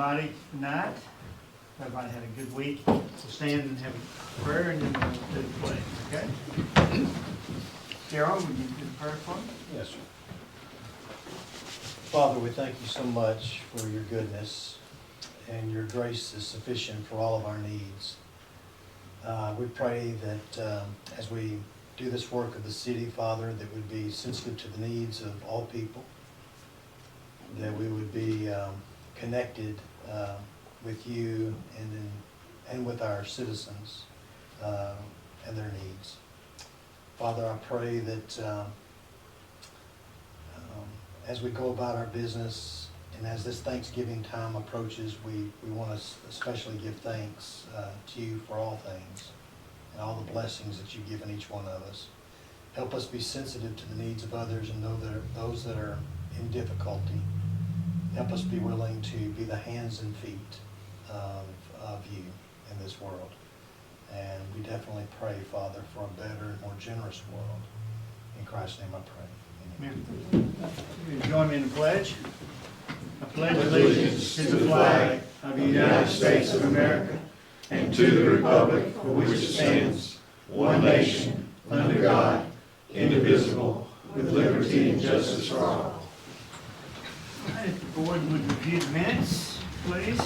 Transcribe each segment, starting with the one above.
everybody tonight. Everybody had a good week. We'll stand and have a prayer and then we'll do the pledge, okay? J.R., would you do the prayer for me? Yes, sir. Father, we thank you so much for your goodness, and your grace is sufficient for all of our needs. We pray that as we do this work of the city, Father, that we'd be sensitive to the needs of all people, that we would be connected with you and with our citizens and their needs. Father, I pray that as we go about our business and as this Thanksgiving time approaches, we want to especially give thanks to you for all things and all the blessings that you've given each one of us. Help us be sensitive to the needs of others and know that those that are in difficulty. Help us be willing to be the hands and feet of you in this world. And we definitely pray, Father, for a better and more generous world. In Christ's name I pray. Amen. Will you join me in the pledge? I pledge allegiance to the flag of the United States of America and to the republic for which it stands, one nation, under God, indivisible, with liberty and justice for all. All right, if the board would review the minutes, please.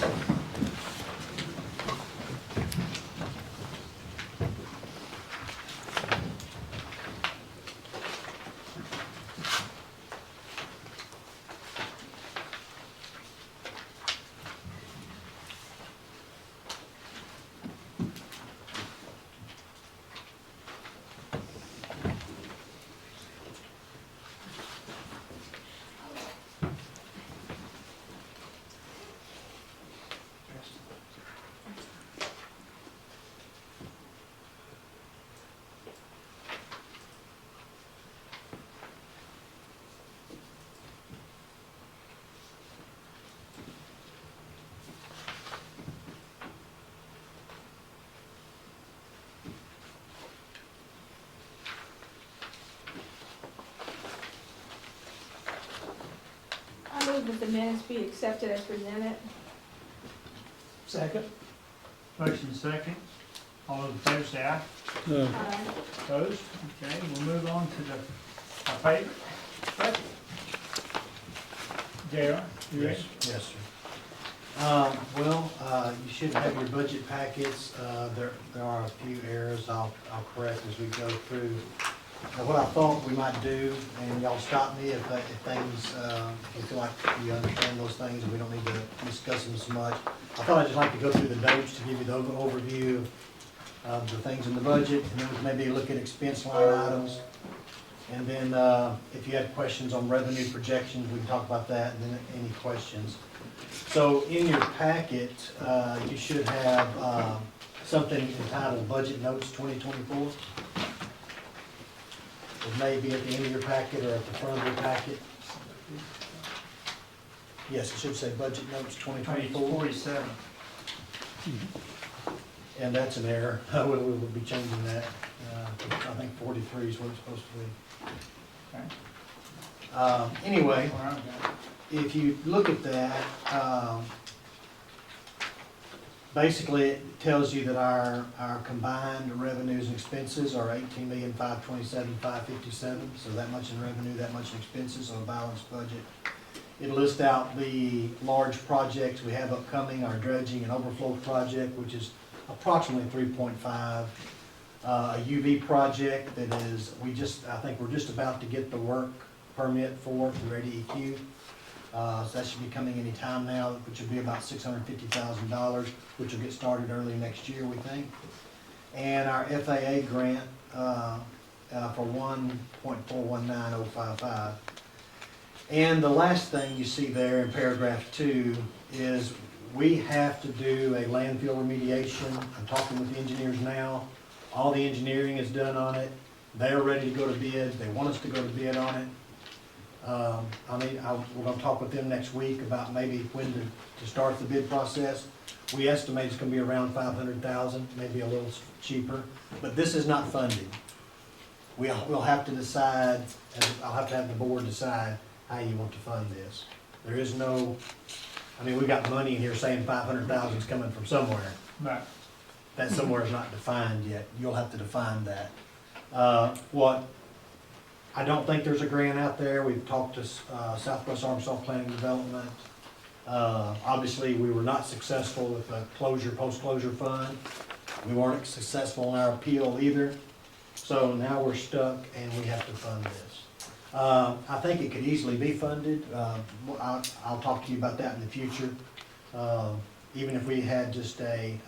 I move that the minutes be accepted as presented. Second. Motion second. All those in favor say aye. Aye. Opposed? Okay, we'll move on to our favorite. Budget. J.R., you ready? Yes, sir. You should have your budget packets. There are a few errors I'll correct as we go through. What I thought we might do, and y'all stop me if things, if you feel like you understand those things and we don't need to discuss them so much. I thought I'd just like to go through the notes to give you the overview of the things in the budget, and then we can maybe look at expense line items. And then if you had questions on revenue projections, we can talk about that, and then any questions. So in your packet, you should have something entitled Budget Notes 2024. It may be at the end of your packet or at the front of your packet. Yes, it should say Budget Notes 2024. 47. And that's an error. We will be changing that. I think 43 is what it's supposed to be. Okay. Anyway, Where I've got it. if you look at that, basically it tells you that our combined revenues and expenses are $18,527,557. So that much in revenue, that much in expenses, so a balanced budget. It lists out the large projects we have upcoming, our dredging and overflow project, which is approximately 3.5. A UV project that is, I think we're just about to get the work permit for through ADEQ. So that should be coming any time now, which will be about $650,000, which will get started early next year, we think. And our FAA grant for $1.419055. And the last thing you see there in paragraph 2 is we have to do a landfill remediation. I'm talking with the engineers now. All the engineering is done on it. They're ready to go to bid. They want us to go to bid on it. We're going to talk with them next week about maybe when to start the bid process. We estimate it's going to be around $500,000, maybe a little cheaper. But this is not funding. We'll have to decide. I'll have to have the board decide how you want to fund this. There is no I mean, we got money in here saying 500,000 is coming from somewhere. Right. That somewhere is not defined yet. You'll have to define that. I don't think there's a grant out there. We've talked to Southwest Arkansas Planning Development. Obviously, we were not successful with the post-closure fund. We weren't successful in our appeal either. So now we're stuck and we have to fund this. I think it could easily be funded. I'll talk to you about that in the future. Even if we had just a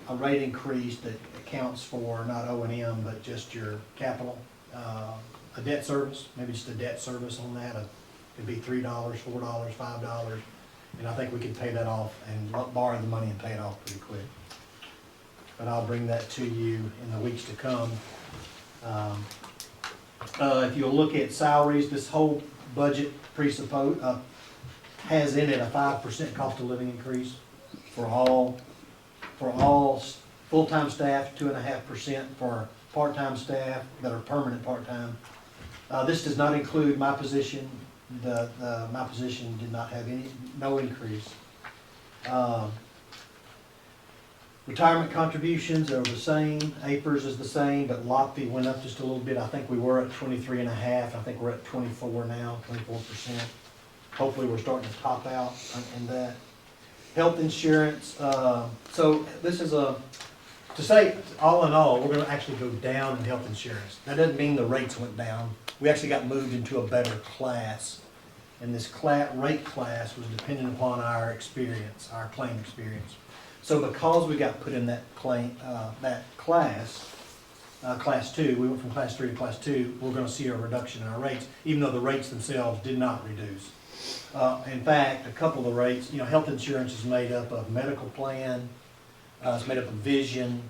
rate increase that accounts for not O&M, but just your capital, a debt service, maybe just a debt service on that. It'd be $3, $4, $5, and I think we could pay that off and borrow the money and pay it off pretty quick. But I'll bring that to you in the weeks to come. If you'll look at salaries, this whole budget has in it a 5% cost of living increase for all full-time staff, 2.5% for part-time staff that are permanent part-time. This does not include my position. My position did not have no increase. Retirement contributions are the same, APRS is the same, but LOCFE went up just a little bit. I think we were at 23.5, I think we're at 24 now, 24%. Hopefully we're starting to top out in that. Health insurance, so this is to say all in all, we're gonna actually go down in health insurance. That doesn't mean the rates went down. We actually got moved into a better class. And this rate class was dependent upon our experience, our claim experience. So because we got put in that class, class 2, we went from class 3 to class 2, we're gonna see a reduction in our rates, even though the rates themselves did not reduce. In fact, a couple of the rates, health insurance is made up of medical plan, it's made up of vision,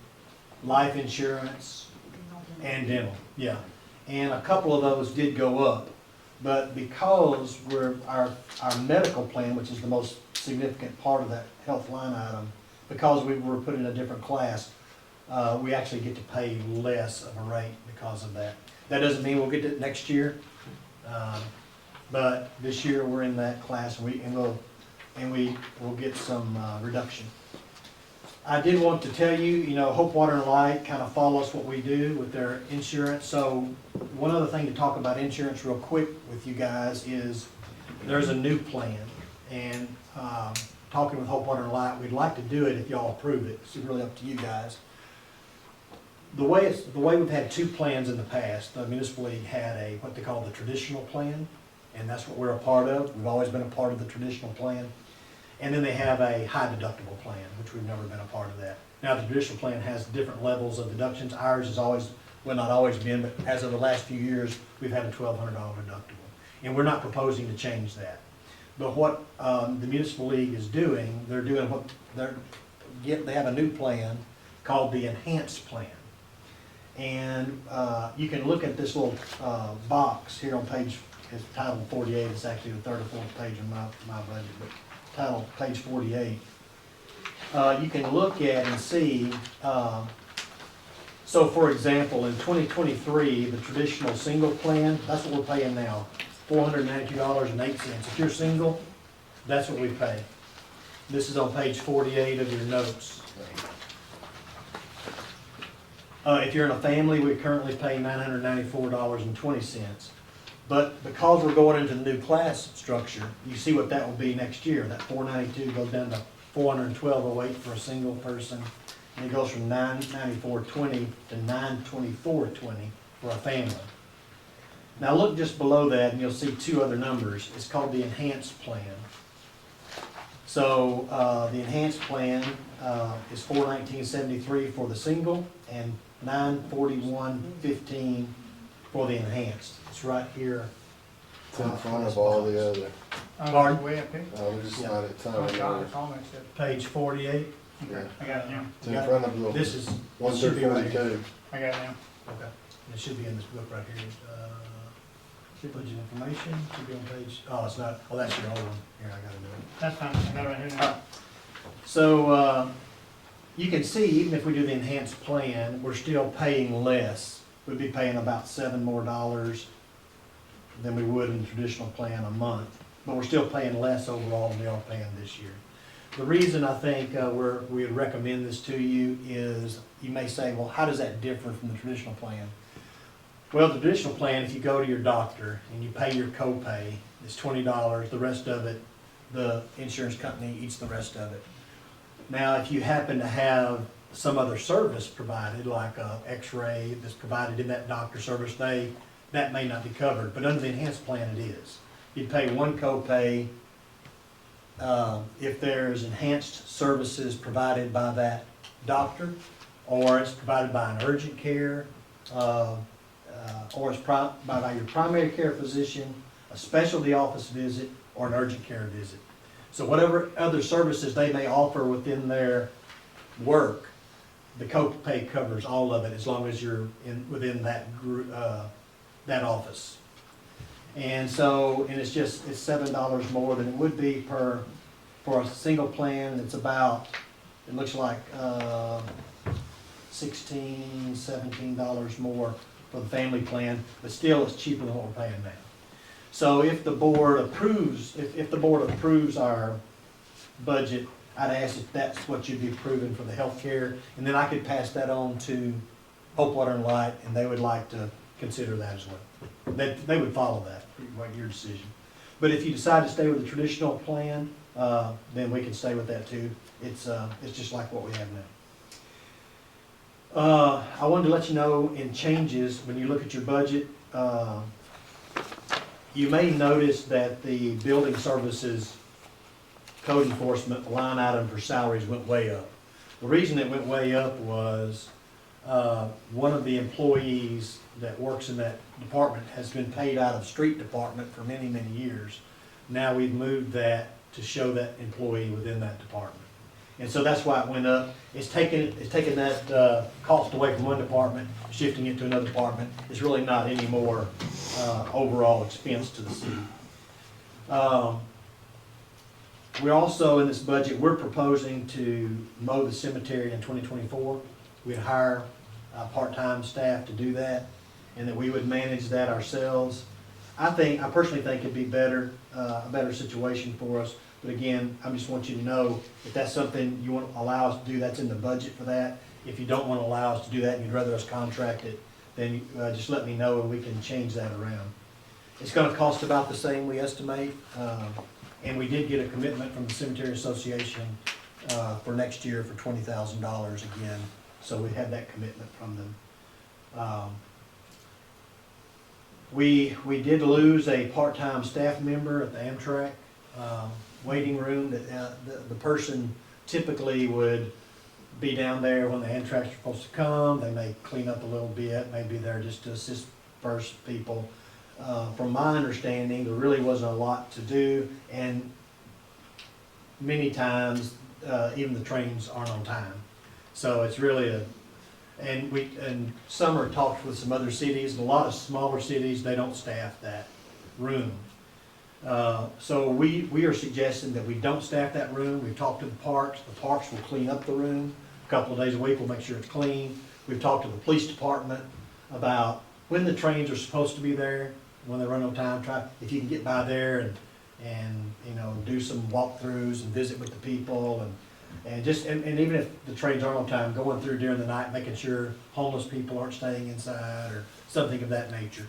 life insurance, and dental, yeah. And a couple of those did go up, but because our medical plan, which is the most significant part of that health line item, because we were put in a different class, we actually get to pay less of a rate because of that. That doesn't mean we'll get it next year, but this year we're in that class, and we'll get some reduction. I did want to tell you, Hope Water and Light kind of follows what we do with their insurance. So one other thing to talk about insurance real quick with you guys is there's a new plan, and talking with Hope Water and Light, we'd like to do it if y'all approve it. It's really up to you guys. The way we've had two plans in the past, the municipal league had what they call the traditional plan, and that's what we're a part of. We've always been a part of the traditional plan. And then they have a high deductible plan, which we've never been a part of that. Now, the traditional plan has different levels of deductions. Ours has always, well, not always been, but as of the last few years, we've had a $1,200 deductible. And we're not proposing to change that. But what the municipal league is doing, they have a new plan called the enhanced plan. And you can look at this little box here on page, it's titled 48, it's actually the third or fourth page of my budget, but title, page 48. You can look at and see, so for example, in 2023, the traditional single plan, that's what we're paying now, $492.08. If you're single, that's what we pay. This is on page 48 of your notes. If you're in a family, we currently pay $994.20. But because we're going into the new class structure, you see what that will be next year. That $492 goes down to $412.08 for a single person, and it goes from $994.20 to $924.20 for a family. Now look just below that, and you'll see two other numbers. It's called the enhanced plan. So the enhanced plan is $419.73 for the single and $941.15 for the enhanced. It's right here. It's in front of all the other. Pardon? Way up here. We're just Yeah. not at Oh, time. God, it's almost it. Page 48. Yeah. I got it now. It's in front of the This is, one it should through be right here. 42. I got it now. Okay. It should be in this book right here. Budget information, should be on page, oh, it's not, oh, that's your old one. Here, I gotta do it. That's fine. I got it right here now. So, you can see, even if we do the enhanced plan, we're still paying less. We'd be paying about $7 more than we would in the traditional plan a month, but we're still paying less overall than we are paying this year. The reason I think we would recommend this to you is, you may say, well, how does that differ from the traditional plan? Well, the traditional plan, if you go to your doctor and you pay your copay, it's $20, the rest of it, the insurance company eats the rest of it. Now, if you happen to have some other service provided, like a x-ray that's provided in that doctor service, that may not be covered, but under the enhanced plan it is. You pay one copay if there's enhanced services provided by that doctor, or it's provided by an urgent care, or it's by your primary care physician, a specialty office visit, or an urgent care visit. So whatever other services they may offer within their work, the copay covers all of it as long as you're within that group, that office. And so, and it's $7 more than it would be for a single plan. It's about, it looks like $16, $17 more for the family plan, but still it's cheaper than what we're paying now. So if the board approves, if the board approves our budget, I'd ask if that's what you'd be approving for the health care, and then I could pass that on to Hope Water and Light, and they would like to consider that as well. They would follow that, your decision. But if you decide to stay with the traditional plan, then we can stay with that too. It's just like what we have now. I wanted to let you know in changes, when you look at your budget, you may notice that the building services code enforcement line item for salaries went way up. The reason it went way up was one of the employees that works in that department has been paid out of street department for many, many years. Now we've moved that to show that employee within that department. And so that's why it went up. It's taken that cost away from one department, shifting it to another department. It's really not any more overall expense to the city. We're also, in this budget, we're proposing to mow the cemetery in 2024. We'd hire part-time staff to do that, and that we would manage that ourselves. I personally think it'd be a better situation for us. But again, I just want you to know, if that's something you want to allow us to do, that's in the budget for that. If you don't want to allow us to do that and you'd rather us contract it, then just let me know and we can change that around. It's going to cost about the same, we estimate. And we did get a commitment from the Cemetery Association for next year for $20,000 again. So we had that commitment from them. We did lose a part-time staff member at the Amtrak waiting room. The person typically would be down there when the Amtrak's are supposed to come. They may clean up a little bit, maybe they're just to assist first people. From my understanding, there really wasn't a lot to do, and many times even the trains aren't on time. So it's really and Summer talked with some other cities, and a lot of smaller cities, they don't staff that room. So we are suggesting that we don't staff that room. We've talked to the parks will clean up the room a couple of days a week, we'll make sure it's clean. We've talked to the police department about when the trains are supposed to be there, when they run on time, if you can get by there and do some walkthroughs and visit with the people and even if the trains aren't on time, going through during the night, making sure homeless people aren't staying inside or something of that nature.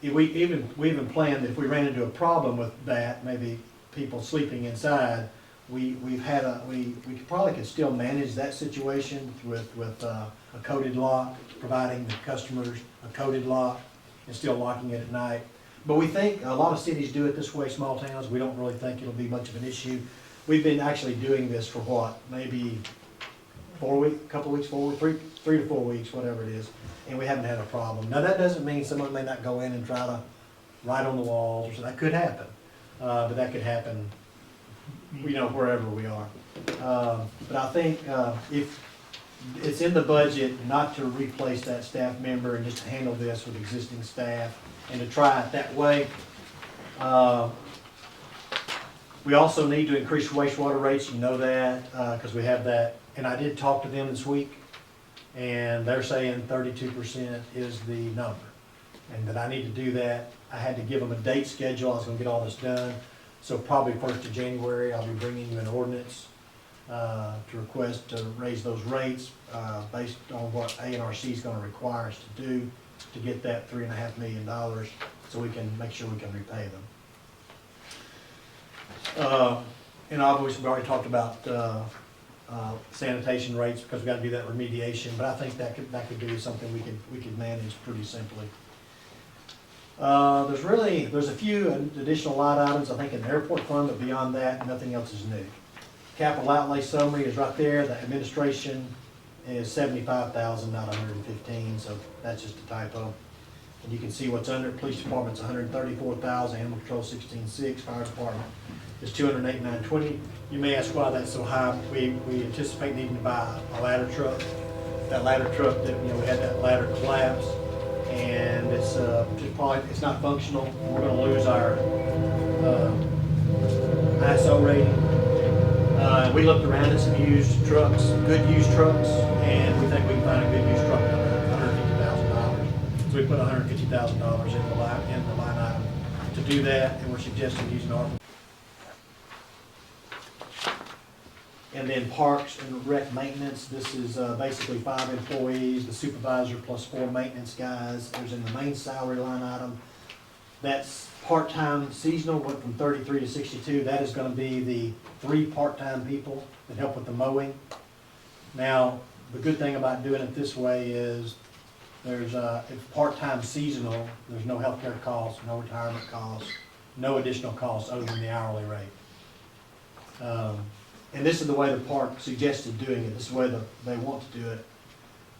We even planned that if we ran into a problem with that, maybe people sleeping inside, we probably could still manage that situation with a coded lock, providing the customers a coded lock and still locking it at night. But we think a lot of cities do it this way, small towns. We don't really think it'll be much of an issue. We've been actually doing this for what, maybe 4 weeks, 3 to 4 weeks, whatever it is, and we haven't had a problem. Now that doesn't mean someone may not go in and try to write on the walls, or so that could happen, but that could happen, wherever we are. But I think if it's in the budget not to replace that staff member and just to handle this with existing staff and to try it that way. We also need to increase wastewater rates, you know that, because we have that. And I did talk to them this week, and they're saying 32% is the number. and that I need to do that. I had to give them a date schedule, I was gonna get all this done. So probably 1st of January, I'll be bringing you an ordinance to request to raise those rates based on what A&RC is gonna require us to do to get that $3.5 million, so we can make sure we can repay them. And obviously, we already talked about sanitation rates, because we gotta do that remediation, but I think that could be something we could manage pretty simply. There's a few additional line items, I think, in the airport fund, but beyond that, nothing else is new. Capital outlay summary is right there, the administration is 75,000, not 115, so that's just a typo. And you can see what's under it. Police department's 134,000, animal control 16,600, fire department is 208,920. You may ask why that's so high. We anticipate needing to buy a ladder truck. That ladder truck that, we had that ladder collapse, and it's just probably, it's not functional. We're gonna lose our ISO rating. We looked around at some used trucks, good used trucks, and we think we can find a good used truck under $150,000. So we put $150,000 in the line item to do that, and we're suggesting using ARPA. And then parks and rec maintenance, this is basically 5 employees, the supervisor plus 4 maintenance guys. There's in the main salary line item. That's part-time seasonal, went from 33 to 62. That is gonna be the 3 part-time people that help with the mowing. Now, the good thing about doing it this way is there's, if part-time seasonal, there's no healthcare costs, no retirement costs, no additional costs other than the hourly rate. And this is the way the park suggested doing it. This is the way they want to do it.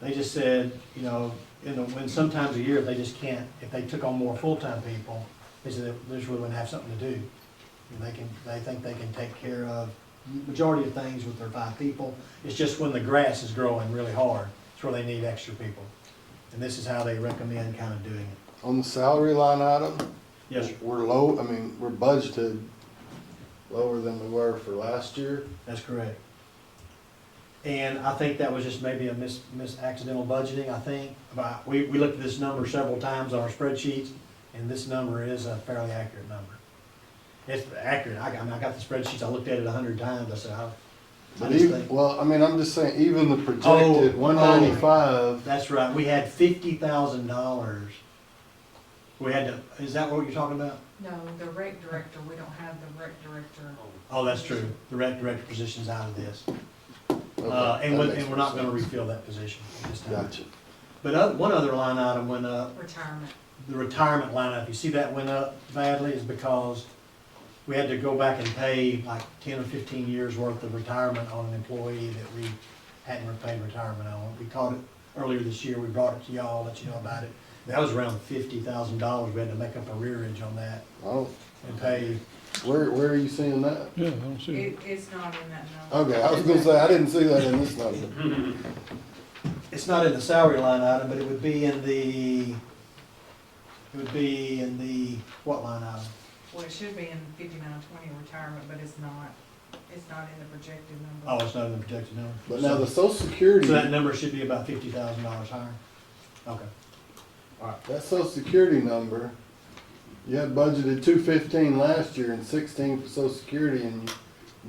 They just said, when sometimes a year they just can't, if they took on more full-time people, they said they just really wouldn't have something to do. And they think they can take care of majority of things with their 5 people. It's just when the grass is growing really hard, it's where they need extra people. And this is how they recommend kind of doing it. On the salary line item, Yes, sir. we're low, we're budgeted lower than we were for last year. That's correct. And I think that was just maybe a miss accidental budgeting, I think. But we looked at this number several times on our spreadsheets, and this number is a fairly accurate number. It's accurate. I got the spreadsheets, I looked at it 100 times, I said, I But just even, think. well, I'm just saying, even the projected Oh, 195, That's right, we had $50,000. We had to, is that what you're talking about? No, the rec director, we don't have the rec director. Oh, that's true. The rec director position's out of this. okay, And that makes we're not more gonna sense. refill that position at this time. Gotcha. But one other line item went up, Retirement. the retirement line item. You see that went up badly is because we had to go back and pay like 10 or 15 years worth of retirement on an employee that we hadn't paid retirement on. We caught it earlier this year. We brought it to y'all, let you know about it. That was around $50,000. We had to make up a rearage on that Oh, and pay. where are you seeing that? Yeah, I don't see it. It's not in that number. Okay, I was gonna say, I didn't see that in this number. It's not in the salary line item, but it would be in the, what line item? Well, it should be in 5920 retirement, but it's not in the projected Oh, number. it's not in the projected number. But now the social security, So that number should be about $50,000 higher? Okay. that social security number, you had budgeted 215 last year and 16 for social security, and you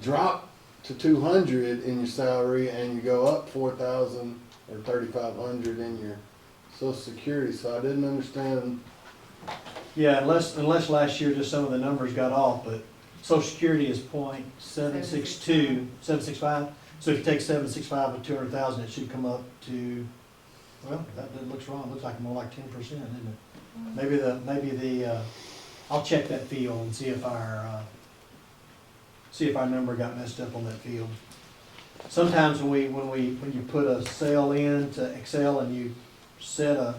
drop to 200 in your salary, and you go up 4,000 or 3,500 in your social security, so I didn't understand. Yeah, unless last year just some of the numbers got off, but social security is .762, 765. So if you take 765 and 200,000, it should come up to, well, that looks wrong. It looks like more like 10%, isn't it? Maybe the, I'll check that field and see if our number got messed up on that field. Sometimes when you put a cell into Excel and you set a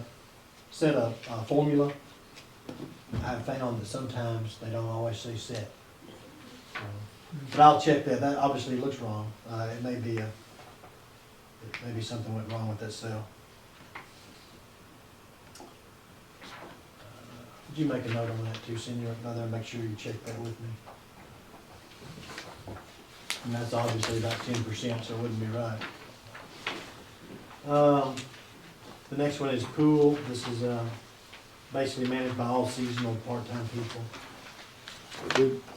formula, I've found that sometimes they don't always say set. But I'll check that. That obviously looks wrong. It may be something went wrong with that cell. Would you make a note on that too, Senior? Another, make sure you check that with me. And that's obviously about 10%, so it wouldn't be right. The next one is pool. This is basically managed by all seasonal part-time people.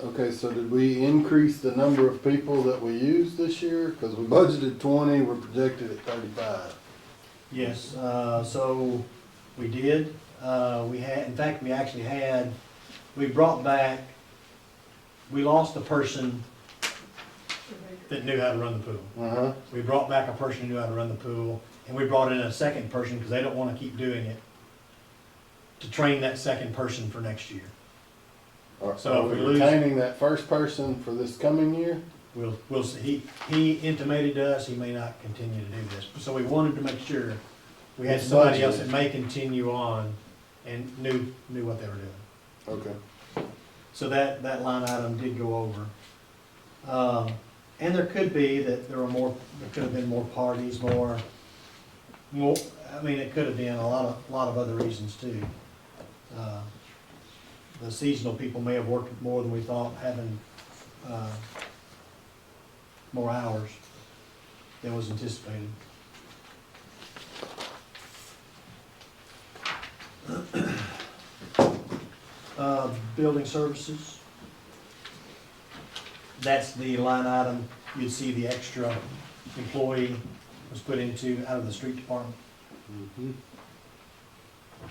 Okay, so did we increase the number of people that we used this year? Cause we budgeted 20, we're projected at 35. Yes, so we did, we had, in fact, we brought back, we lost a person that knew how to run the pool. Uh-huh. We brought back a person who knew how to run the pool, and we brought in a second person, because they don't want to keep doing it, to train that second person for next year. So Are if we we lose- retaining that first person for this coming year? We'll see, he intimated to us he may not continue to do this, so we wanted to make sure we had It's somebody else budgeted. that may continue on and knew what they were doing. Okay. So that line item did go over. And there could be that there could have been more parties, more, I mean, it could have been a lot of other reasons too. The seasonal people may have worked more than we thought, having, more hours than was anticipated. Building services. That's the line item, you'd see the extra employee was put into out of the street department.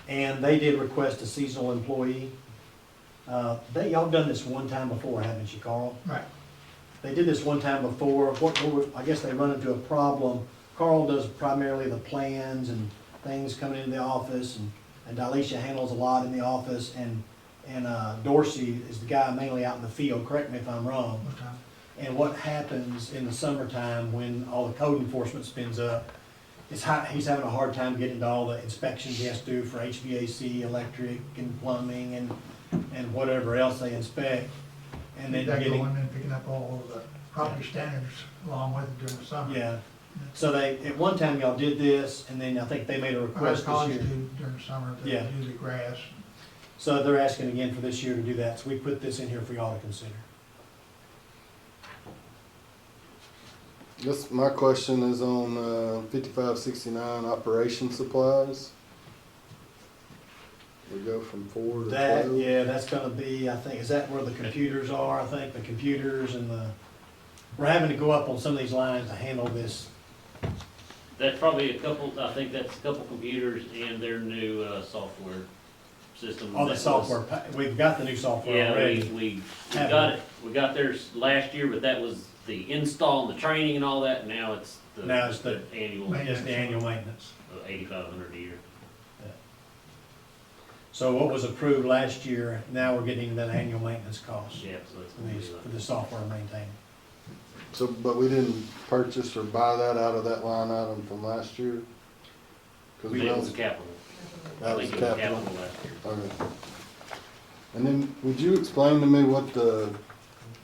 And they did request a seasonal employee. Y'all done this one time before, haven't you, Carl? Right. They did this one time before. I guess they run into a problem. Carl does primarily the plans and things coming into the office, and Dalisha handles a lot in the office, and Dorsey is the guy mainly out in the field, correct me if I'm wrong. Okay. And what happens in the summertime when all the code enforcement spins up, he's having a hard time getting to all the inspections he has to do for HVAC, electric, and plumbing, and whatever else they inspect. And then That getting, going and picking up all of the property standards along with it during the summer. yeah. So at one time y'all did this, and then I think they made a Our request this college year. do during the summer, they Yeah. do the grass. So they're asking again for this year to do that, so we put this in here for y'all to consider. This, my question is on 5569 operation supplies. We go from 4 to 12. Yeah, that's gonna be, I think, is that where the computers are? I think the computers and we're having to go up on some of these lines to handle this. That's probably I think that's a couple computers and their new, software system. All the That software, we've got the new software Yeah, already. we Have got it, we got theirs last year, but that was the install and the training and all that, and now it's Now it's the- annual, Just the annual maintenance. $8,500 a year. So what was approved last year, now we're getting that annual maintenance cost Yeah, so that's for gonna be for the software maintaining. So, but we didn't purchase or buy that out of that line item from last year? Because It was capital. that I was think it was capital. last year. Okay. And then, would you explain to me what the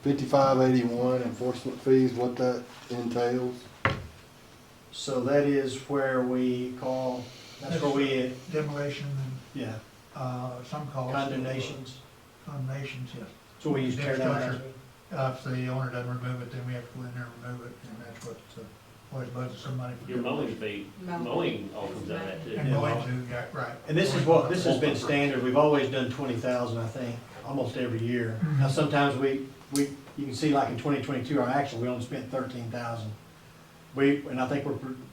5581 enforcement fees, what that entails? So that is where we call, that's where we, Demolition yeah, and, some calls. condemnations. Condemnations, yes. So we use tear down. Infrastructure. If the owner doesn't remove it, then we have to go in there and remove it, and that's what, always budget some money for. Your mowing fee, mowing all comes out of that too. And going to, yeah, right. And this has been standard, we've always done 20,000, I think, almost every year. Now, sometimes you can see like in 2022, our actual, we only spent 13,000. And I think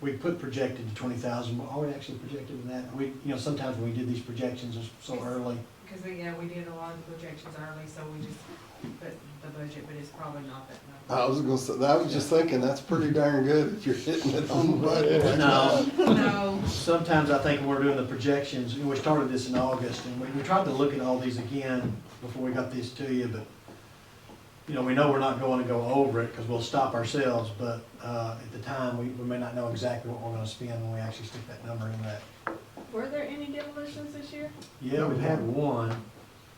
we put projected to 20,000, but are we actually projected in that? Sometimes when we did these projections so early, Because we did a lot of the projections early, so we just put the budget, but it's probably not that number. I was gonna say, I was just thinking, that's pretty darn good if you're hitting it on the budget. No. No, sometimes I think when we're doing the projections, we started this in August, and we tried to look at all these again before we got these to you, but, we know we're not going to go over it, because we'll stop ourselves, but, at the time, we may not know exactly what we're gonna spend when we actually stick that number in that. Were there any demolitions this year? Yeah, we've had one,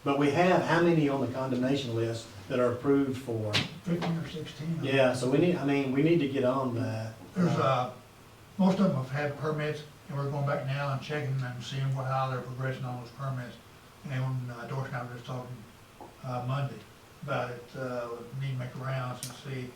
but we have, how many on the condemnation list that are approved for? 15 or 16. Yeah, so we need to get on that. There's, most of them have had permits, and we're going back now and checking and seeing how they're progressing on those permits. And when Dorsey and I were just talking, Monday about it, we need to make rounds and see,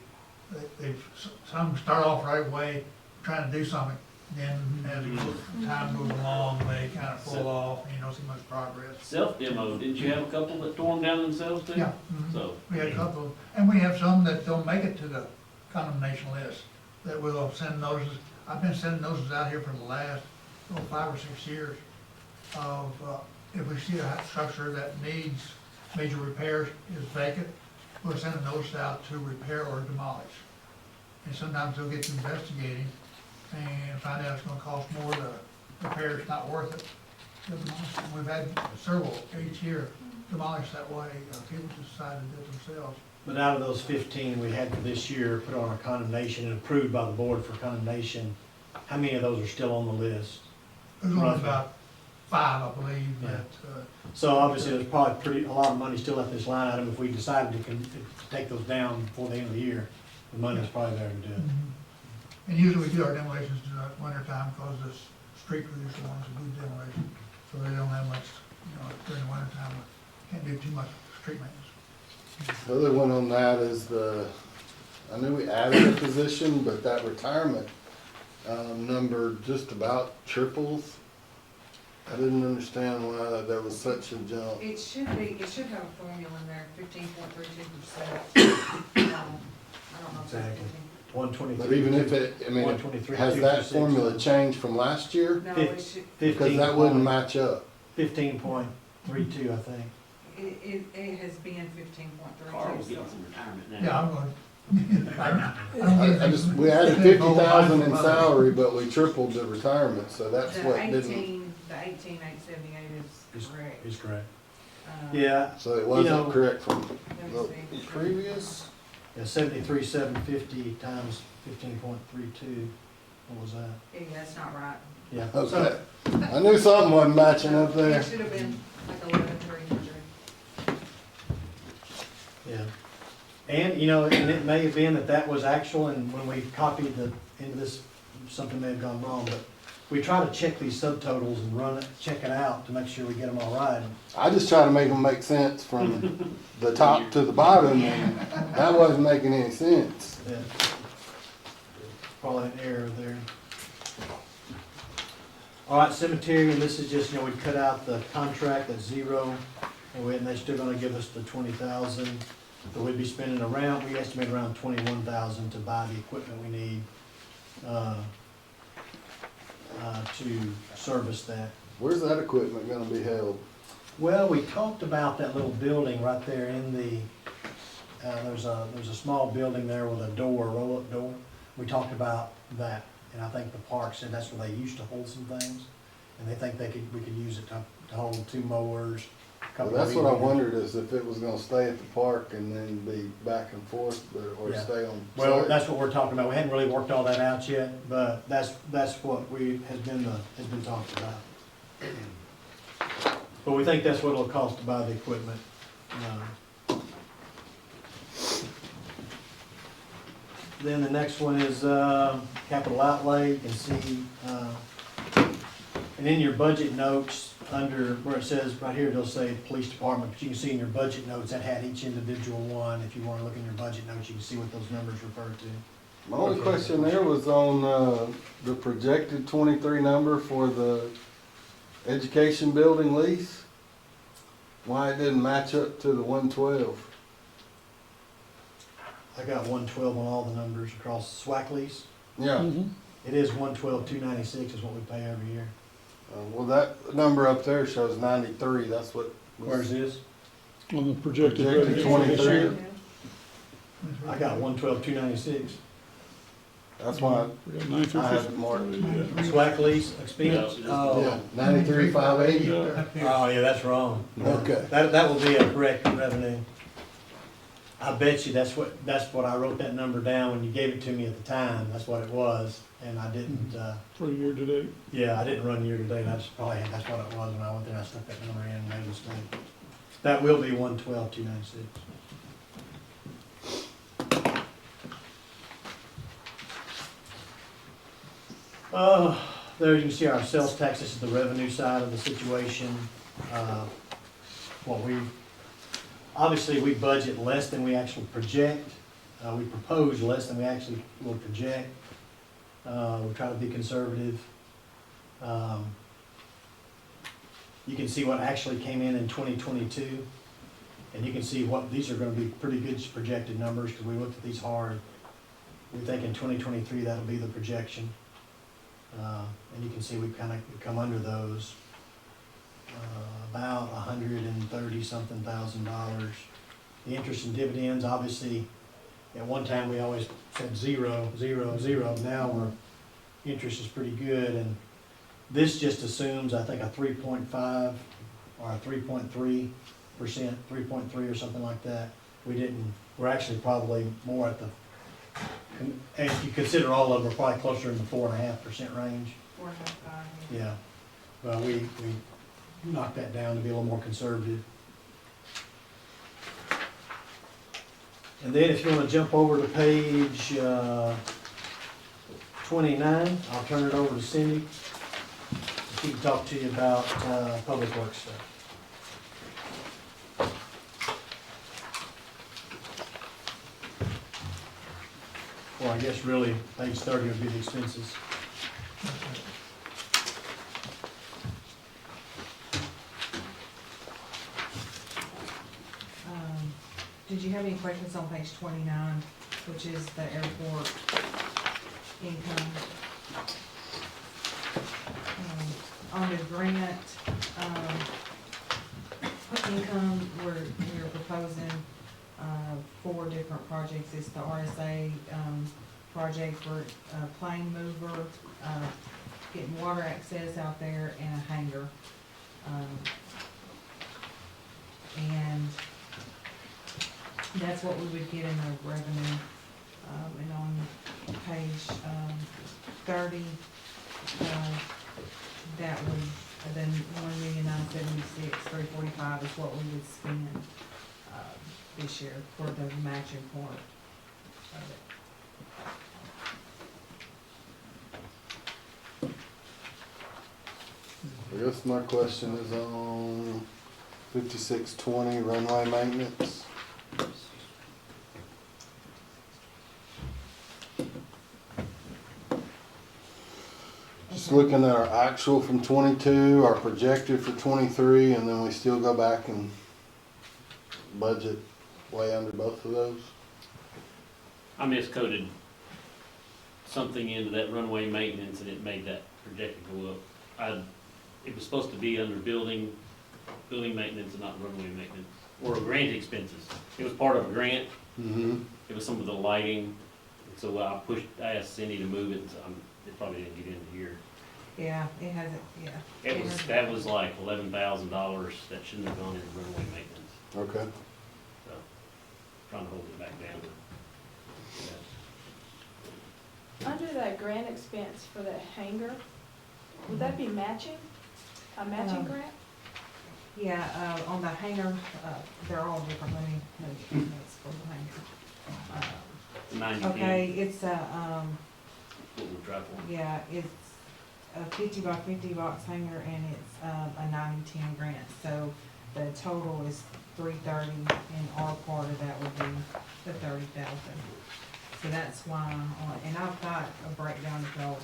some start off right away, trying to do something, Then as time goes along, they kind of fall off, and you don't see much progress. Self-demo, didn't you have a couple that tore them down themselves too? Yeah. mhm. So, We had a couple, and we have some that don't make it to the condemnation list, that will send notices. I've been sending notices out here for the last, 5 or 6 years of, if we see a structure that needs major repairs, is vacant, we'll send a notice out to repair or demolish. And sometimes they'll get to investigating and find out it's gonna cost more to repair, it's not worth it. to demolish it. We've had several each year demolished that way, people just decided to do it themselves. But out of those 15 we had for this year, put on our condemnation and approved by the board for condemnation, how many of those are still on the list? There's only Roughly. about 5, I believe, Yeah. that, So obviously, there's probably a lot of money still left in this line item. If we decided to take those down before the end of the year, the money's probably there to do it. and usually we do our demolitions in the winter time because the street crews are the ones who do demolition. So they don't have much, during the winter time, can't do too much street maintenance. The other one on that is I knew we added a position, but that retirement, number just about triples. I didn't understand why there was such a jump. It should have a formula in there, 15.32%. I don't know if that's Exactly. 15. 123. But even if it, 123, has that 226. formula changed from last year? No, it should, Because that wouldn't match up. 15.32, I think. it has been Carl was 15.32. getting some retirement now. Yeah, I'm going, I I just, we added 50,000 in salary, but we tripled the retirement, so that's The what didn't, 18,878 is correct. Is correct. Um, Yeah, so it You wasn't know- correct from Let me the see. previous. yeah, 73,750 times 15.32. What was that? Yeah, that's not right. Yeah. Okay, I knew something wasn't matching up there. It should have been like 11,300. Yeah. And, and it may have been that was actual, and when we copied into this, something may have gone wrong, but we try to check these subtotals and check it out to make sure we get them all right. I just try to make them make sense from the top to the bottom, and that wasn't making any sense. Yeah. Probably an error there. All right, cemetery, and this is just, we cut out the contract at 0, and they're still gonna give us the 20,000. So we'd be spending we estimate around 21,000 to buy the equipment we need, to service that. Where's that equipment gonna be held? Well, we talked about that little building right there in the, there's a small building there with a door, a roll-up door. We talked about that, and I think the park said that's where they used to hold some things, and they think we could use it to hold 2 mowers. a Well, couple that's of what I weed eaters. wondered, is if it was gonna stay at the park and then be back and forth, or Yeah. stay on Well, site. that's what we're talking about. We hadn't really worked all that out yet, but that's what has been talked about. But we think that's what it'll cost to buy the equipment. Then the next one is capital outlay. You can see, and in your budget notes, under where it says, right here, it'll say police department, but you can see in your budget notes, that had each individual one. If you want to look in your budget notes, you can see what those numbers refer to. My only Okay. question there was on, the projected 23 number for the education building lease. Why it didn't match up to the 112? I got 112 on all the numbers across SWAC lease. Yeah, It is 112,296 is what we pay every year. well, that number up there shows 93, that's what. was Where's this? On the projected Projected revenue. 23. I got 112,296. That's why We got I 950. have it marked. Yeah. SWAC lease expense? Yeah. Oh, 93,580. Yeah. oh, yeah, that's wrong. Okay. That will be a correct revenue. I bet you that's what I wrote that number down when you gave it to me at the time. That's what it was. And I didn't, For the year to date. yeah, I didn't run year to date. That's what it was when I went there. I stuck that number in and made a mistake. That will be 112,296. There you can see our sales tax. This is the revenue side of the situation. Obviously, we budget less than we actually project. We propose less than we actually will project. We try to be conservative. You can see what actually came in 2022, and you can see what, these are gonna be pretty good projected numbers, because we looked at these hard. We think in 2023, that'll be the projection. And you can see we kind of come under those, about $130-something thousand. The interest and dividends, obviously, at one time, we always said 0, 0, 0. Now interest is pretty good, and this just assumes, I think, a 3.5 or a 3.3%, 3.3 or something like that. We're actually probably more at the, and if you consider all of them, we're probably closer in the 4.5% range. 4.5. Yeah, well, we knocked that down to be a little more conservative. And then if you want to jump over to page 29, I'll turn it over to Cindy. She can talk to you about public works stuff. Or I guess really, page 30 would be the expenses. Did you have any questions on page 29, which is the airport income? On the grant, income, we're proposing, 4 different projects. It's the RSA, project for a plane mover, getting water access out there, and a hangar. And that's what we would get in the revenue. And on page 30, that would, then $1,976,345 is what we would spend this year for the matching part of it. I guess my question is on 5620 runway maintenance. Just looking at our actual from 22, our projected for 23, and then we still go back and budget way under both of those. I miscoded something into that runway maintenance and it made that projected go up. It was supposed to be under building maintenance and not runway maintenance, or grant expenses. It was part of a grant. Mm-hmm. It was some of the lighting, so I asked Cindy to move it, so it probably didn't get into here. Yeah, it hasn't, yeah. That was like $11,000 that shouldn't have gone into runway maintenance, Okay. so trying to hold it back down. Under that grant expense for the hangar, would that be matching? A matching grant? Yeah, on the hangar, they're all different, let me that's for the hangar. The 90 Okay, it's what we'll try for. yeah, it's a 50 by 50 box hanger, and it's a 90-10 grant, so the total is $330, and our part of that would be the $30,000. So that's why, and I've got a breakdown if y'all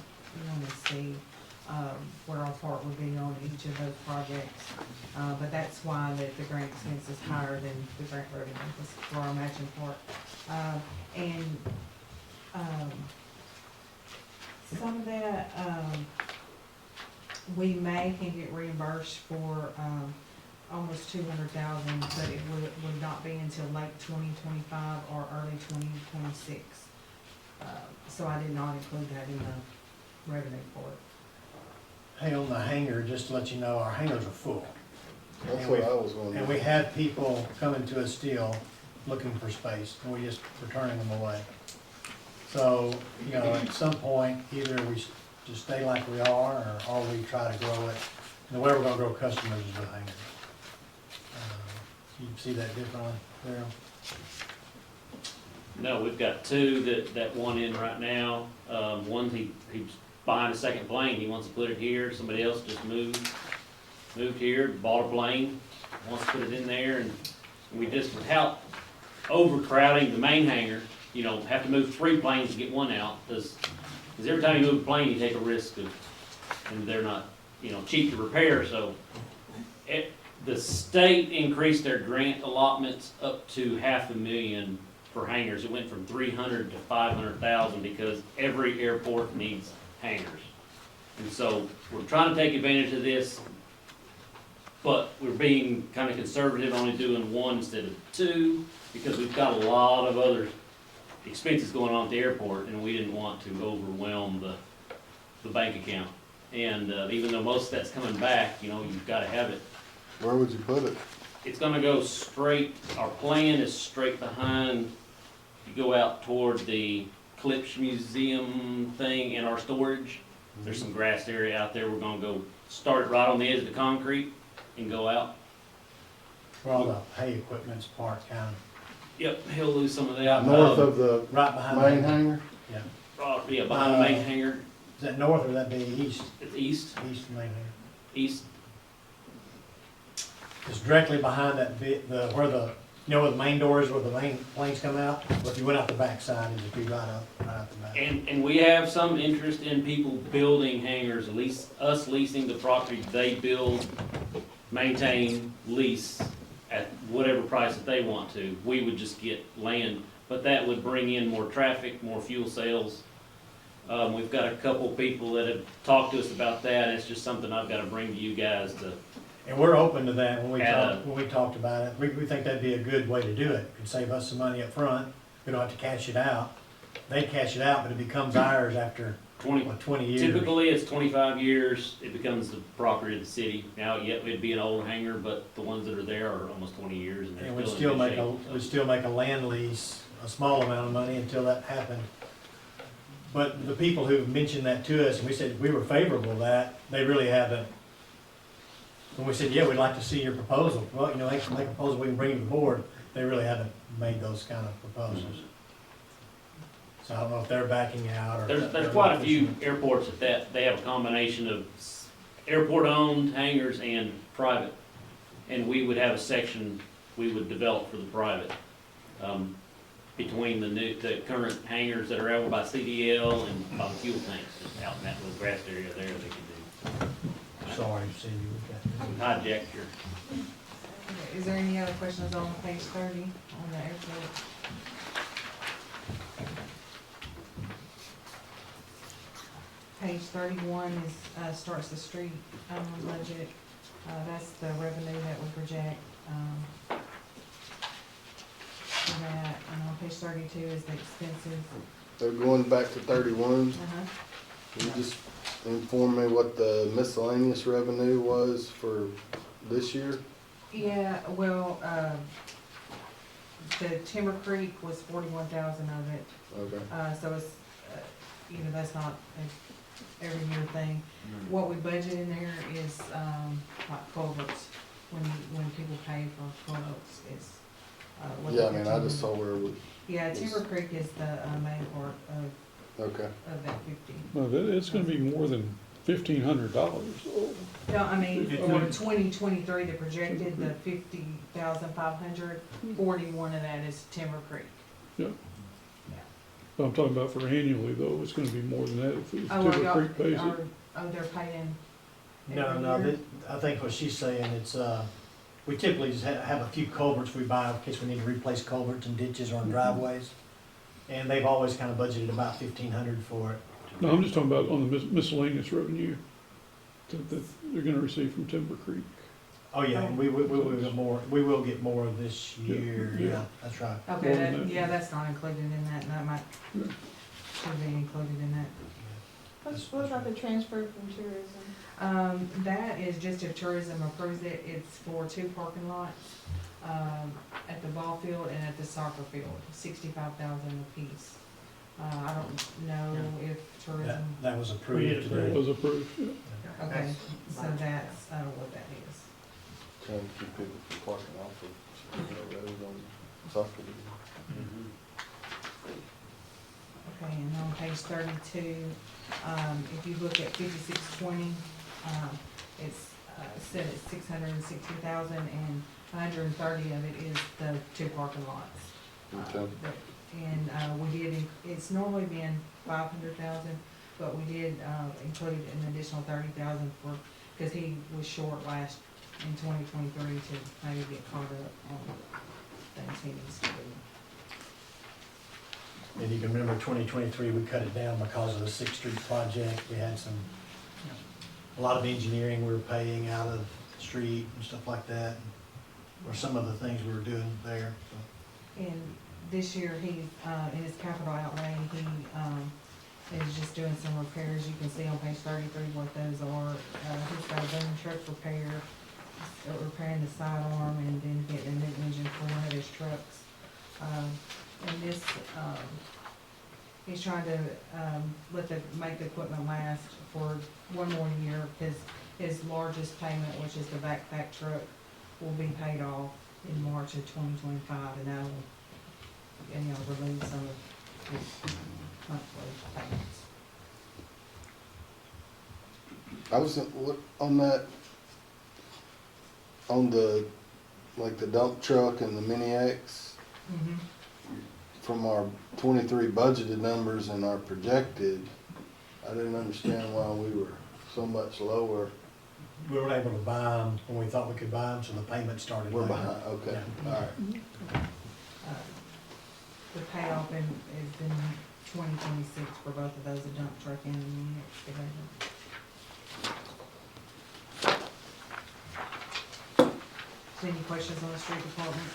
want to see where our part would be on each of those projects. But that's why the grant expense is higher than the grant revenue, this is for our matching part. Some of that, we can get reimbursed for almost $200,000, but it would not be until late 2025 or early 2026. So I did not include that in the revenue for it. Hey, on the hangar, just to let you know, our hangars are full. That's And what we- I was wondering. And we have people coming to us still looking for space, and we just returning them away. So, at some point, either we just stay like we are, or we try to grow it. And the way we're gonna grow customers is with hangars. You see that differently, Daryl? No, we've got 2 that want in right now. One, he's buying a second plane, he wants to put it here. Somebody else just moved here, bought a plane, wants to put it in there, and we just, without overcrowding the main hangar, have to move 3 planes to get one out, because Because every time you move a plane, you take a risk of, and they're not, cheap to repair, so. The state increased their grant allotments up to $500,000 for hangars. It went from 300 to 500,000 because every airport needs hangars. And so we're trying to take advantage of this, but we're being kind of conservative, only doing one instead of two, because we've got a lot of other expenses going on at the airport, and we didn't want to overwhelm the bank account. And even though most of that's coming back, you've got to have it. Where would you put it? It's gonna go straight, our plan is straight behind, you go out toward the Klipsch Museum thing in our storage. There's some grassed area out there, we're gonna go start it right on the edge of the concrete and go out. Where all the hay equipment's parked, kind of, Yep, he'll lose some of that. North of the right behind. main hangar? Yeah. Yeah, behind the main hangar, Is that north or that be east? it's east, East main hangar. east, It's directly behind that where the main door is, where the main planes come out. Or if you went out the back side, it'd be right out the back. and we have some interest in people building hangars, us leasing the property, they build, maintain, lease at whatever price that they want to. We would just get land, but that would bring in more traffic, more fuel sales. We've got a couple people that have talked to us about that, and it's just something I've gotta bring to you guys to, And we're open to that when Add we talked about it. We think that'd be a good way to do it. It'd save us some money up front. We don't have to cash it out. They cash it out, but it becomes ours after 20 years. typically it's 25 years, it becomes the property of the city. Now, it'd be an old hangar, but the ones that are there are almost 20 years, and And they're we'd still in still good make shape. we'd still make a land lease, a small amount of money until that happened. But the people who mentioned that to us, and we said we were favorable to that, they really haven't. When we said, yeah, we'd like to see your proposal, well, they can make a proposal, we can bring it to the board, they really haven't made those kind of proposals. So I don't know if they're backing out or. There's quite a few airports that they have a combination of airport-owned hangars and private. And we would have a section we would develop for the private, between the current hangars that are over by CDL and by the fuel tanks, just out in that little grass area there they can do. Sorry, Cindy, we got. Hijack your, Okay, is there any other questions on page 30 on the airport? Page 31 is, starts the street, budget. That's the revenue that we project, for that. And on page 32 is the expenses. They're going back to 31. Uh-huh. Can you just inform me what the miscellaneous revenue was for this year? Yeah, well, the Timber Creek was 41,000 of it. Okay. So it's, that's not an every year thing. What we budget in there is, like culverts, when people pay for culverts, it's, what Yeah, I they mean, get I to- just saw where it was, Yeah, Timber Creek is the, main part okay. of that 50. No, it's gonna be more than $1,500. No, I mean, for 2023, the projected, the 50,500, 41 of that is Timber Creek. I'm talking about for annually though, it's gonna be more than that if Oh, Timber y'all- Creek pays it. they're paying No, every no, year? I think what she's saying, it's, we typically just have a few culverts we buy in case we need to replace culverts and ditches or driveways. And they've always kind of budgeted about 1,500 for it. No, I'm just talking about on the miscellaneous revenue that they're gonna receive from Timber Creek. Oh, yeah, and we will get more this year, Yeah. yeah, that's right. Okay, More than that. yeah, that's not included in that, and that might, Yeah. should be included in that. What about the transfer from tourism? That is just if tourism approves it, it's for 2 parking lots, at the ball field and at the soccer field, 65,000 apiece. I don't know if tourism, That was approved It today. was approved, yeah. okay, so that's, what that is. Trying to keep people from parking off of, road on soccer. Okay, and on page 32, if you look at 5620, it's, set at 660,000 and 130 of it is the 2 parking lots. Okay. And, we did, it's normally been 500,000, but we did, include an additional 30,000 for, cause he was short last, in 2023 to maybe get caught up on things he needs to do. And you can remember 2023, we cut it down because of the Sixth Street project. We had a lot of engineering we were paying out of the street and stuff like that, or some of the things we were doing there. So. And this year, he, in his capital outlay, he, is just doing some repairs. You can see on page 33 what those are. He's got a boom truck repair, repairing the sidearm, and then getting a new engine for one of his trucks. And this, he's trying to, make the equipment last for one more year, because his largest payment, which is the backpack truck, will be paid off in March of 2025, and that will, relieve some of his monthly payments. I was on that, on the, like the dump truck and the Mini X, from our 23 budgeted numbers and our projected, I didn't understand why we were so much lower. We weren't able to buy them when we thought we could buy them, so the payment started We're later. behind, okay, Yeah. all right. The payoff is in 2026 for both of those, the dump truck and the mini excavator. Any questions on the street department?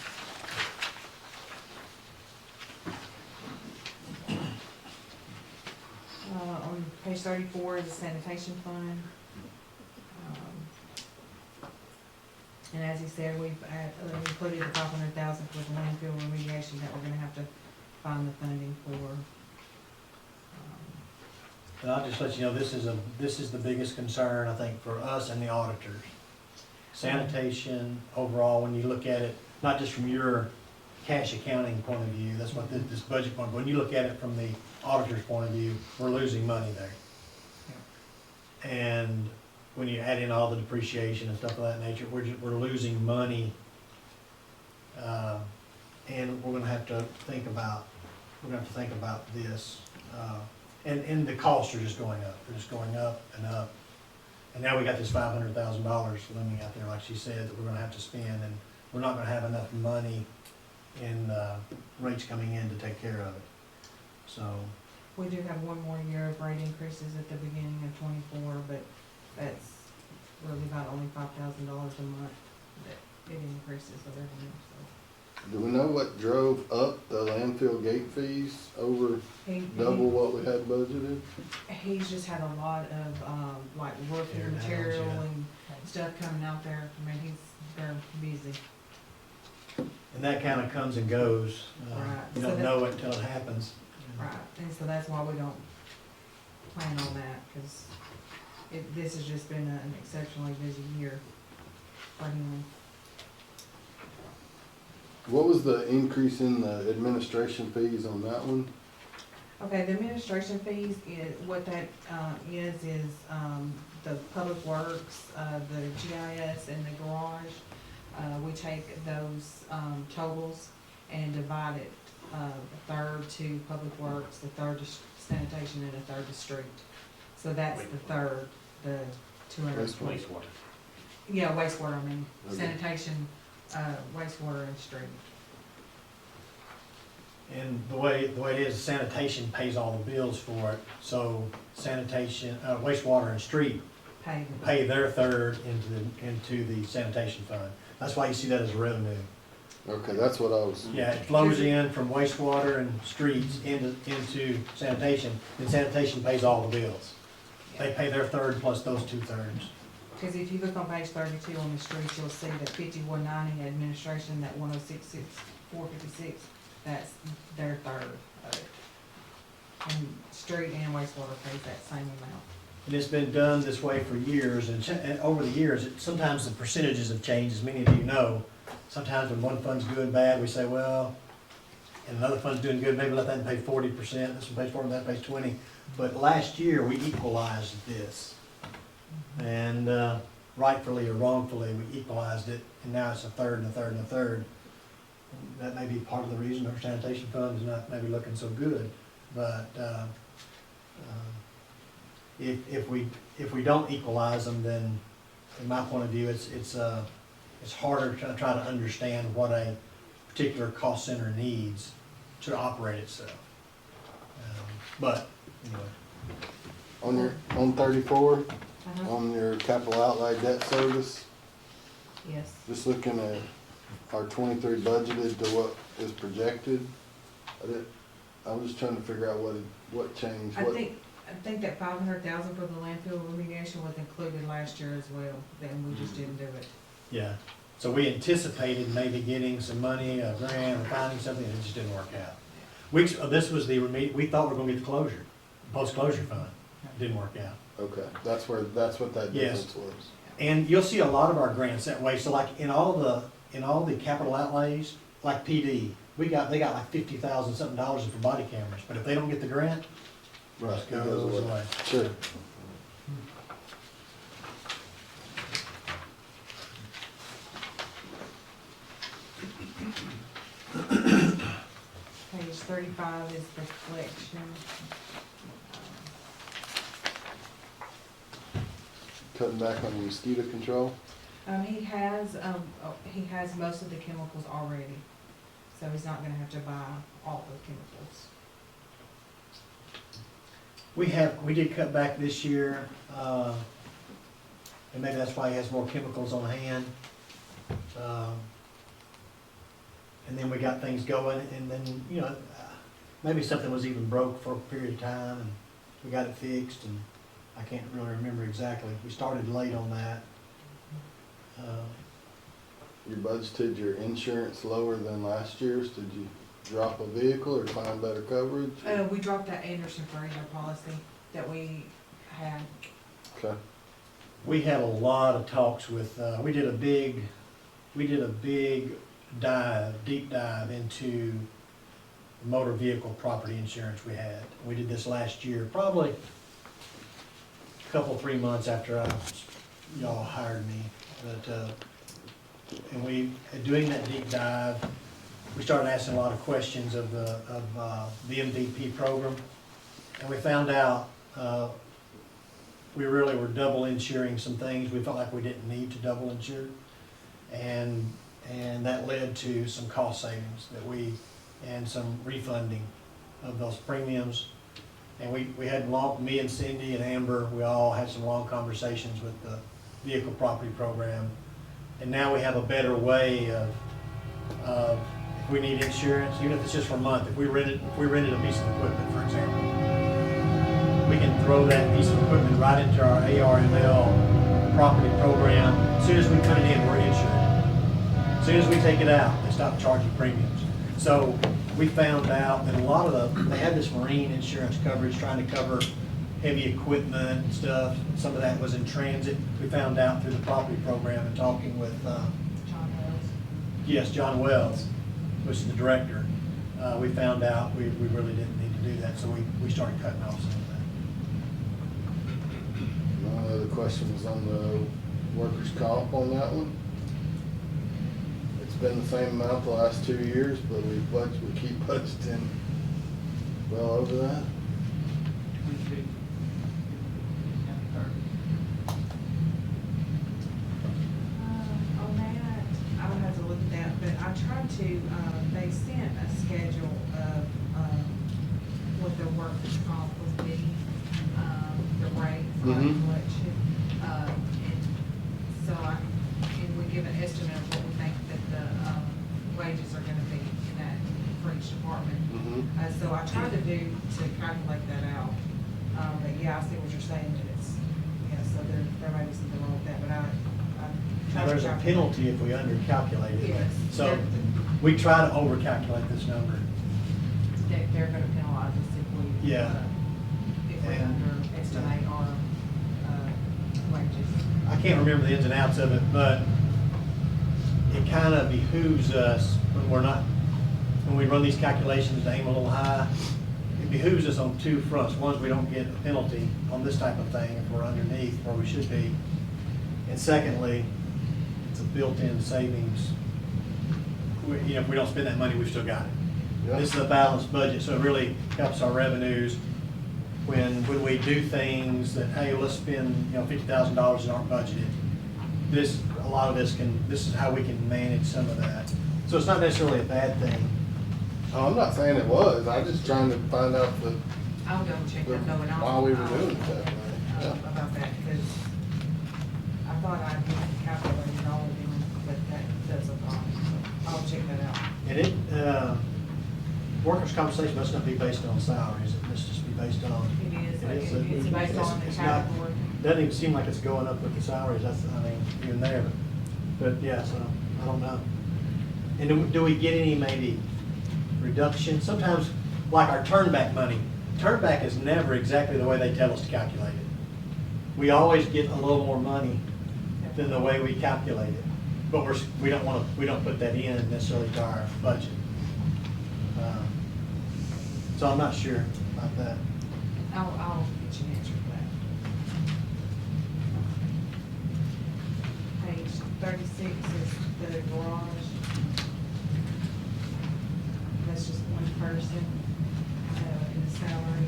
On page 34 is the sanitation fund. And as he said, we've included the 500,000 for the landfill remediation that we're gonna have to find the funding for. And I'll just let you know, this is the biggest concern, I think, for us and the auditors. Sanitation overall, when you look at it, not just from your cash accounting point of view, that's what this budget point, but when you look at it from the auditor's point of view, we're losing money there. And when you add in all the depreciation and stuff of that nature, we're losing money. And we're gonna have to think about this. And the costs are just going up, they're just going up and up. And now we got this $500,000 looming out there, like she said, that we're gonna have to spend, and we're not gonna have enough money in, rates coming in to take care of it. So, We do have one more year of rate increases at the beginning of 24, but that's really about only $5,000 a month that it increases the revenue, so. Do we know what drove up the landfill gate fees over double what we had budgeted? He's just had a lot of, like Tear roofing downs, material yeah. and stuff coming out there. I mean, they're busy. and that kinda comes and goes. Right. You So don't that- know it until it happens. Right, and so that's why we don't plan on that, because this has just been an exceptionally busy year for him. What was the increase in the administration fees on that one? Okay, the administration fees is, what that, is, the public works, the GIS and the garage. We take those, totals and divide it, a third to public works, the third to sanitation, and a third to street. So that's the third, the 220. Wastewater. Yeah, wastewater, I mean, Okay. sanitation, wastewater and street. And the way it is, sanitation pays all the bills for it, so sanitation, wastewater and street pay their third into the sanitation fund. That's why you see that as revenue. Okay, that's what I was, Yeah, it flows in from wastewater and streets into sanitation, and sanitation pays all the bills. They pay their third plus those 2/3. Because if you look on page 32 on the streets, you'll see that 5190 administration, that 106,456, that's their third of it. And street and wastewater pays that same amount. And it's been done this way for years, and over the years, sometimes the percentages have changed, as many of you know. Sometimes when one fund's doing bad, we say, well, and another fund's doing good, maybe let that pay 40%, this one pays 40%, that pays 20%. But last year, we equalized this. And rightfully or wrongfully, we equalized it, and now it's a third and a third and a third. That may be part of the reason our sanitation fund is not maybe looking so good, but if we don't equalize them, then in my point of view, it's harder to try to understand what a particular cost center needs to operate itself. But, anyway. On 34, Uh-huh. on your capital outlay debt service, Yes. just looking at our 23 budgeted to what is projected, I was just trying to figure out what changed, I what, think that 500,000 for the landfill remediation was included last year as well, then we just didn't do it. Yeah, so we anticipated maybe getting some money, a grant, or finding something, and it just didn't work out. We thought we were gonna get the closure, post-closure fund, didn't work out. okay, that's what that Yes. difference was. And you'll see a lot of our grants that way, so like in all the capital outlays, like PD, they got like $50,000 something dollars for body cameras, but if they don't get the grant, it Right, just it goes away. Sure. Page 35 is the collection. Cutting back on mosquito control. He has most of the chemicals already, so he's not gonna have to buy all the chemicals. We did cut back this year, and maybe that's why he has more chemicals on hand. And then we got things going, and then, maybe something was even broke for a period of time, and we got it fixed, and I can't really remember exactly. We started late on that. You budgeted your insurance lower than last year's. Did you drop a vehicle or find better coverage? We dropped that Anderson Fraser policy that we had. Okay. We had a lot of talks with, we did a big deep dive into motor vehicle property insurance we had. We did this last year, probably a couple, 3 months after y'all hired me. But, and doing that deep dive, we started asking a lot of questions of the MVP program. And we found out, we really were double insuring some things. We felt like we didn't need to double insure. And that led to some cost savings and some refunding of those premiums. And we had me and Cindy and Amber, we all had some long conversations with the vehicle property program. And now we have a better way of if we need insurance, even if it's just for a month, if we rented a piece of equipment, for example, we can throw that piece of equipment right into our ARML property program. As soon as we put it in, we're insured. As soon as we take it out, they stop charging premiums. So we found out that a lot of they had this marine insurance coverage trying to cover heavy equipment and stuff. Some of that was in transit. We found out through the property program and talking with, John Wells. yes, John Wells, which is the director. We found out we really didn't need to do that, so we started cutting off some of that. My other question was on the workers' comp on that one. It's been the same amount the last 2 years, but we keep budgeting well over that. On that, I would have to look at that, but I tried to, they sent a schedule of, what the workers' comp would be, the rate for Mhm. collection. And we give an estimate of what we think that the, wages are gonna be in that, for each department. So I tried to calculate that out. But yeah, I see what you're saying, that it's, so there may be something wrong with that, but I Now, there's a penalty if we undercalculate it. Yes. So we try to overcalculate this number. They're gonna penalize us if we, Yeah. if we And- underestimate our, wages. I can't remember the ins and outs of it, but it kind of behooves us when we run these calculations to aim a little high. It behooves us on two fronts. One is we don't get a penalty on this type of thing if we're underneath where we should be. And secondly, it's a built-in savings. If we don't spend that money, we've still got it. Yeah. This is a balanced budget, so it really helps our revenues. when we do things that, hey, let's spend, $50,000 that aren't budgeted, a lot of this is how we can manage some of that. So it's not necessarily a bad thing. Oh, I'm not saying it was, I'm just trying to find out I'll go check that going on. why we were doing it that way. Yeah. About that, because I thought I'd calculated all of them, but that's a problem, so I'll check that out. And workers' compensation must not be based on salaries, it must just be based on. It is, It is, it's based on the it's not- category. Doesn't even seem like it's going up with the salaries, even there. But yeah, so, I don't know. And do we get any maybe reduction? Sometimes, like our turnback money, turnback is never exactly the way they tell us to calculate it. We always get a little more money than the way we calculate it. But we don't put that in necessarily to our budget. So I'm not sure about that. I'll get you an answer for that. Page 36 is the garage. That's just one person, in the salary.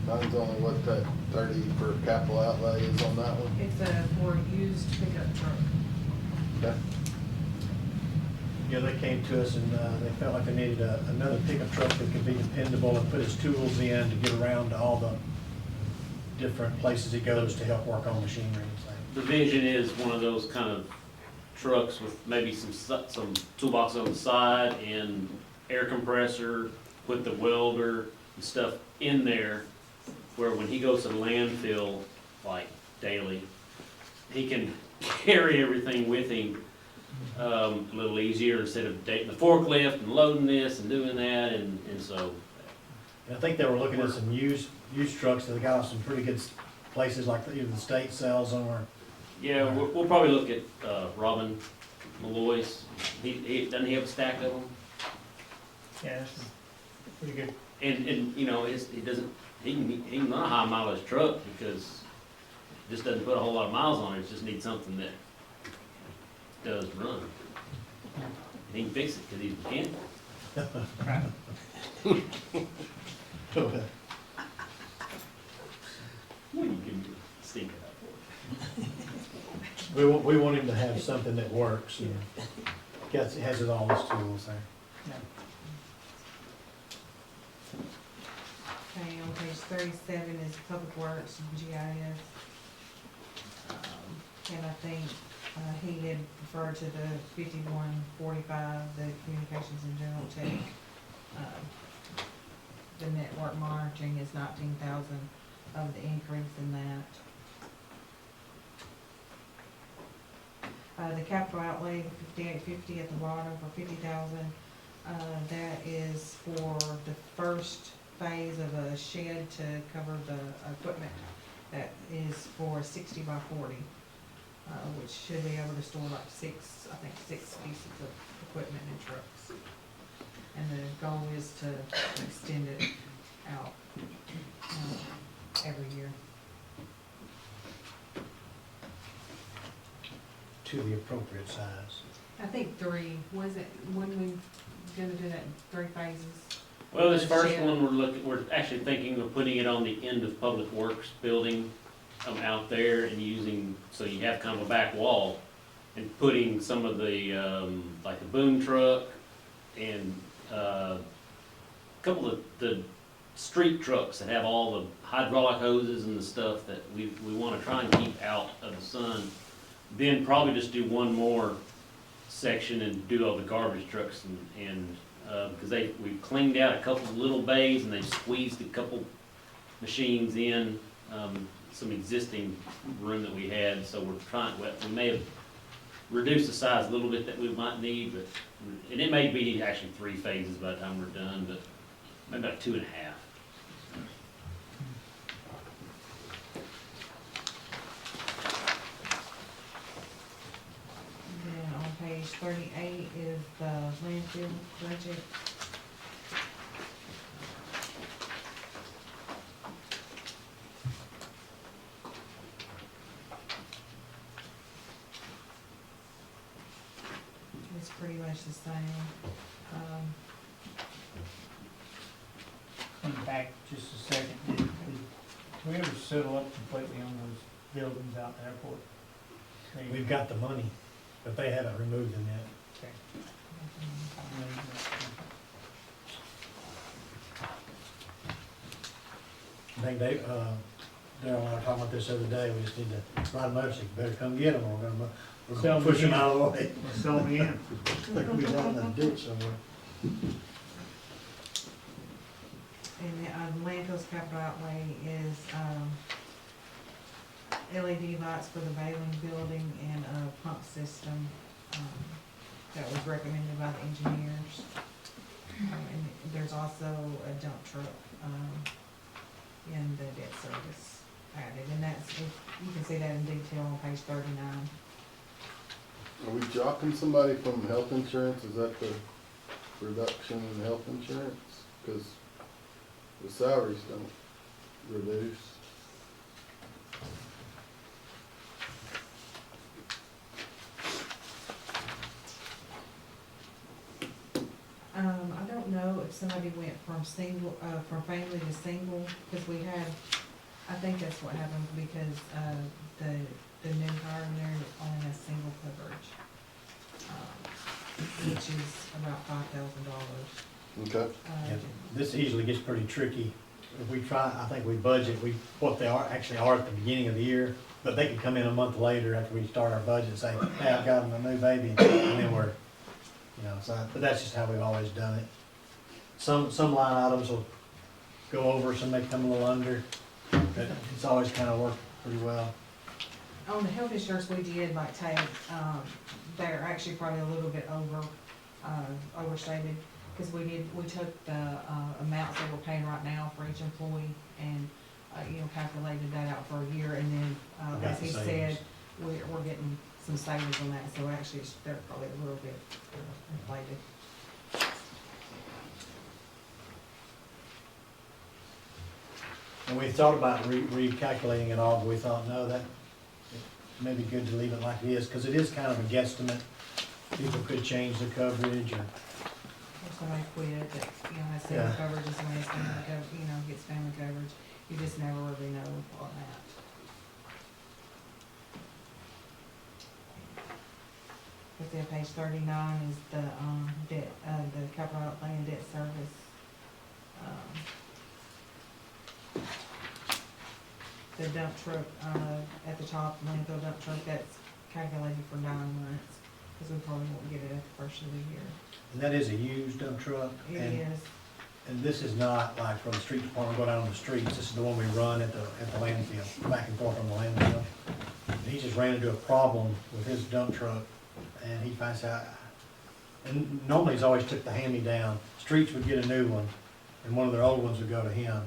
Mine's only what, that 30 for capital outlay is on that one? It's for a used pickup truck. Okay. Yeah, they came to us and they felt like they needed another pickup truck that could be dependable and put his tools in to get around to all the different places he goes to help work on machinery and things. The Vision is one of those kind of trucks with maybe some toolbox on the side and air compressor, put the welder and stuff in there, where when he goes to the landfill, like daily, he can carry everything with him a little easier instead of taking the forklift and loading this and doing that, and so. And I think they were looking at some used trucks that they got off some pretty good places like either the state sells them or. Yeah, we'll probably look at Robin Malloy's. Doesn't he have a stack of them? Yeah, that's pretty good. And he can run a high mileage truck because it just doesn't put a whole lot of miles on it. It just needs something that does run. And he can fix it because he's mechanical. What are you giving me a stink out for? We want him to have something that works and has all his tools there. Okay, on page 37 is Public Works, GIS. And I think he had referred to the 5145, the communications and general tech. The network monitoring is 19,000 of the increase in that. The capital outlay, 5850 at the bottom for 50,000. That is for the first phase of a shed to cover the equipment. That is for 60 by 40, which should be able to store like six pieces of equipment and trucks. And the goal is to extend it out every year. To the appropriate size. I think 3, was it, when we gonna do that in 3 phases? Well, this first Yeah. one, we're actually thinking of putting it on the end of Public Works building out there and using, so you have kind of a back wall, and putting some of the, like the boom truck and a couple of the street trucks that have all the hydraulic hoses and the stuff that we want to try and keep out of the sun. Then probably just do one more section and do all the garbage trucks and because we've cleaned out a couple of little bays and they've squeezed a couple machines in, some existing room that we had, so we're trying, we may have reduced the size a little bit that we might need, but, and it may be actually 3 phases by the time we're done, but maybe about 2.5. Then on page 38 is the landfill budget. It's pretty much the same. Coming back just a second, did we ever settle up completely on those buildings out in the airport? We've got the money, but they haven't removed them yet. Okay. I think Dave, Darryl and I were talking about this the other day, we just need to write a notice, you better come get them, or we're Sell gonna 'em push them in. out of the way. Sell me in. They're gonna be down in the ditch somewhere. And the landfill's capital outlay is, LED lights for the Baling building and a pump system, that was recommended by the engineers. And there's also a dump truck, in the debt service added, and that's, you can see that in detail on page 39. Are we dropping somebody from health insurance? Is that the reduction in health insurance? Cause the salaries don't reduce. I don't know if somebody went from single, from family to single, because we had, I think that's what happened, because, the new hire in there only has single coverage, which is about $5,000. Okay. Yeah, this easily gets pretty tricky. If we try, I think we budget, what they actually are at the beginning of the year, but they could come in a month later after we start our budget and say, hey, I've got a new baby, and then we're, but that's just how we've always done it. Some line items will go over, some may come a little under, but it's always kind of worked pretty well. On the health insurance, we did like take, they're actually probably a little bit overstated, because we took the, amounts that we're paying right now for each employee and, calculated that out for a year, and then, Got as the he savings. said, we're getting some savings on that, so actually, they're probably a little bit inflated. And we thought about recalculating it all, but we thought, no, that, it may be good to leave it like it is, because it is kind of a guesstimate. People could change the coverage, or, Or somebody quit that, has family Yeah. coverage, and somebody has family coverage, gets family coverage, you just never really know on that. But then page 39 is the, debt, the capital outlay and debt service. The dump truck, at the top, landfill dump truck, that's calculated for 9 months, because we probably won't get it at the first of the year. and that is a used dump truck. It and- is, And this is not like for the street department, go down on the streets, this is the one we run at the landfill, back and forth from the landfill. And he just ran into a problem with his dump truck, and he finds out, and normally he's always took the hand-me-down, streets would get a new one, and one of their old ones would go to him.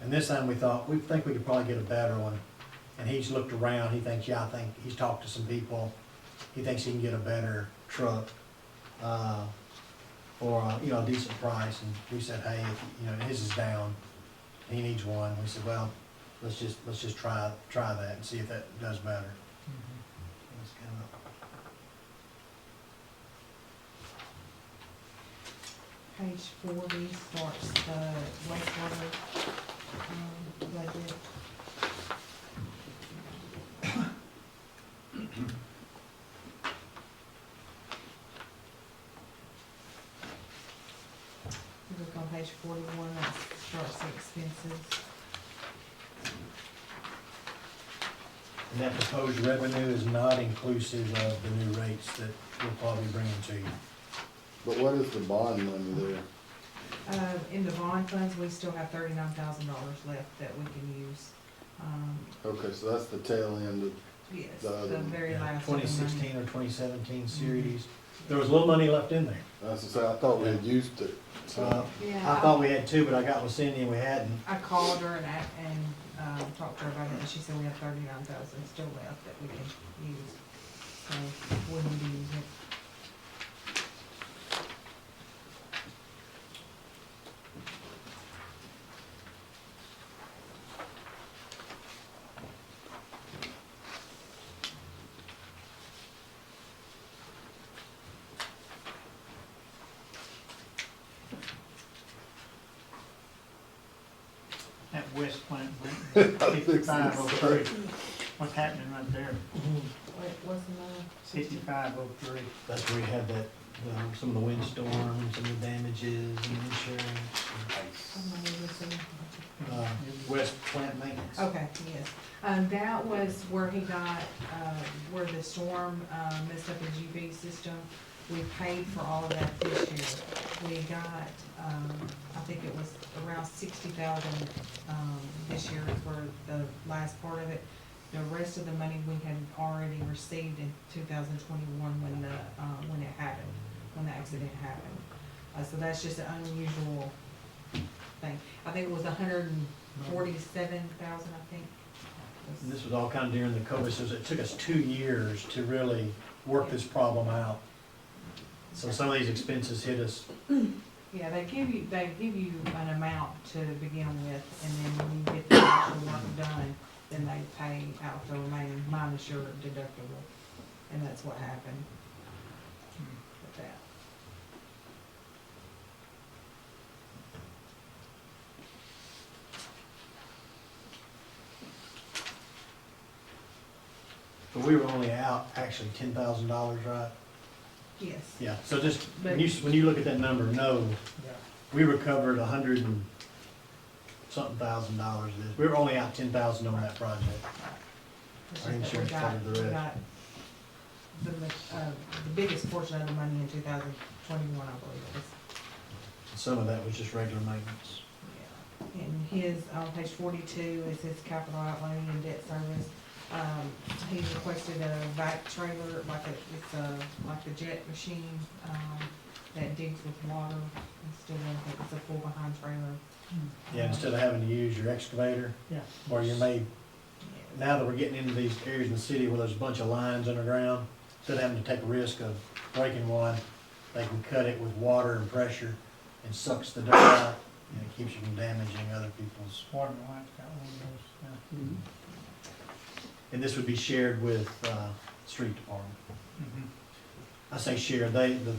And this time we thought, we think we could probably get a better one, and he's looked around, he thinks, I think, he's talked to some people, he thinks he can get a better truck, for, a decent price, and we said, hey, his is down, he needs one, we said, well, let's just try that and see if that does better. That's kind of- page 40 starts the wastewater, budget. You look on page 41, that starts the expenses. And that proposed revenue is not inclusive of the new rates that we'll probably bring to you. But what is the bond money there? In the bond funds, we still have $39,000 left that we can use. Okay, so that's the tail end of, Yes, The other the one. very last of the money. 2016 or 2017 series, there was a little money left in there. as I say, I thought we had used it. Uh, So, Yeah, I thought we had two, but I got with Cindy and we hadn't. I called her and talked to her about it, and she said we have 39,000 still left that we can use. So we need to use it. plant I'm maintenance, fixing to 6503. What's happening right there? What's another? 6503. That's where we had that, some of the windstorms, some of the damages and insurance. West plant maintenance. Okay, yes. That was where he got, where the storm, messed up the GB system. We paid for all of that this year. We got, I think it was around 60,000, this year for the last part of it. The rest of the money we had already received in 2021 when it happened, when the accident happened. So that's just an unusual thing. I think it was 147,000, I think. And this was all kind of during the COVID, so it took us 2 years to really work this problem out. So some of these expenses hit us. Yeah, they give you an amount to begin with, and then when you get the actual work done, then they pay out the remaining minus your deductible. And that's what happened with that. But we were only out actually $10,000, right? Yes. Yeah, so just, when you look at that number, no, Yeah. we recovered $100 and something $1,000. We were only out 10,000 on that project. It's Our just that insurance covered the we rest. got the biggest portion of the money in 2021, I believe it was. Some of that was just regular maintenance. Yeah. And his, on page 42, is his capital outlay and debt service. He requested a vac trailer, like a jet machine, that digs with water, instead of, it's a full behind trailer. Yeah, instead of having to use your excavator, Yeah. or your now that we're getting into these areas in the city where there's a bunch of lines underground, instead of having to take a risk of breaking one, they can cut it with water and pressure and sucks the dirt out, and it keeps you from damaging other people's. Water line's got one of those, And this would be shared with, street department. Mhm. I say shared, the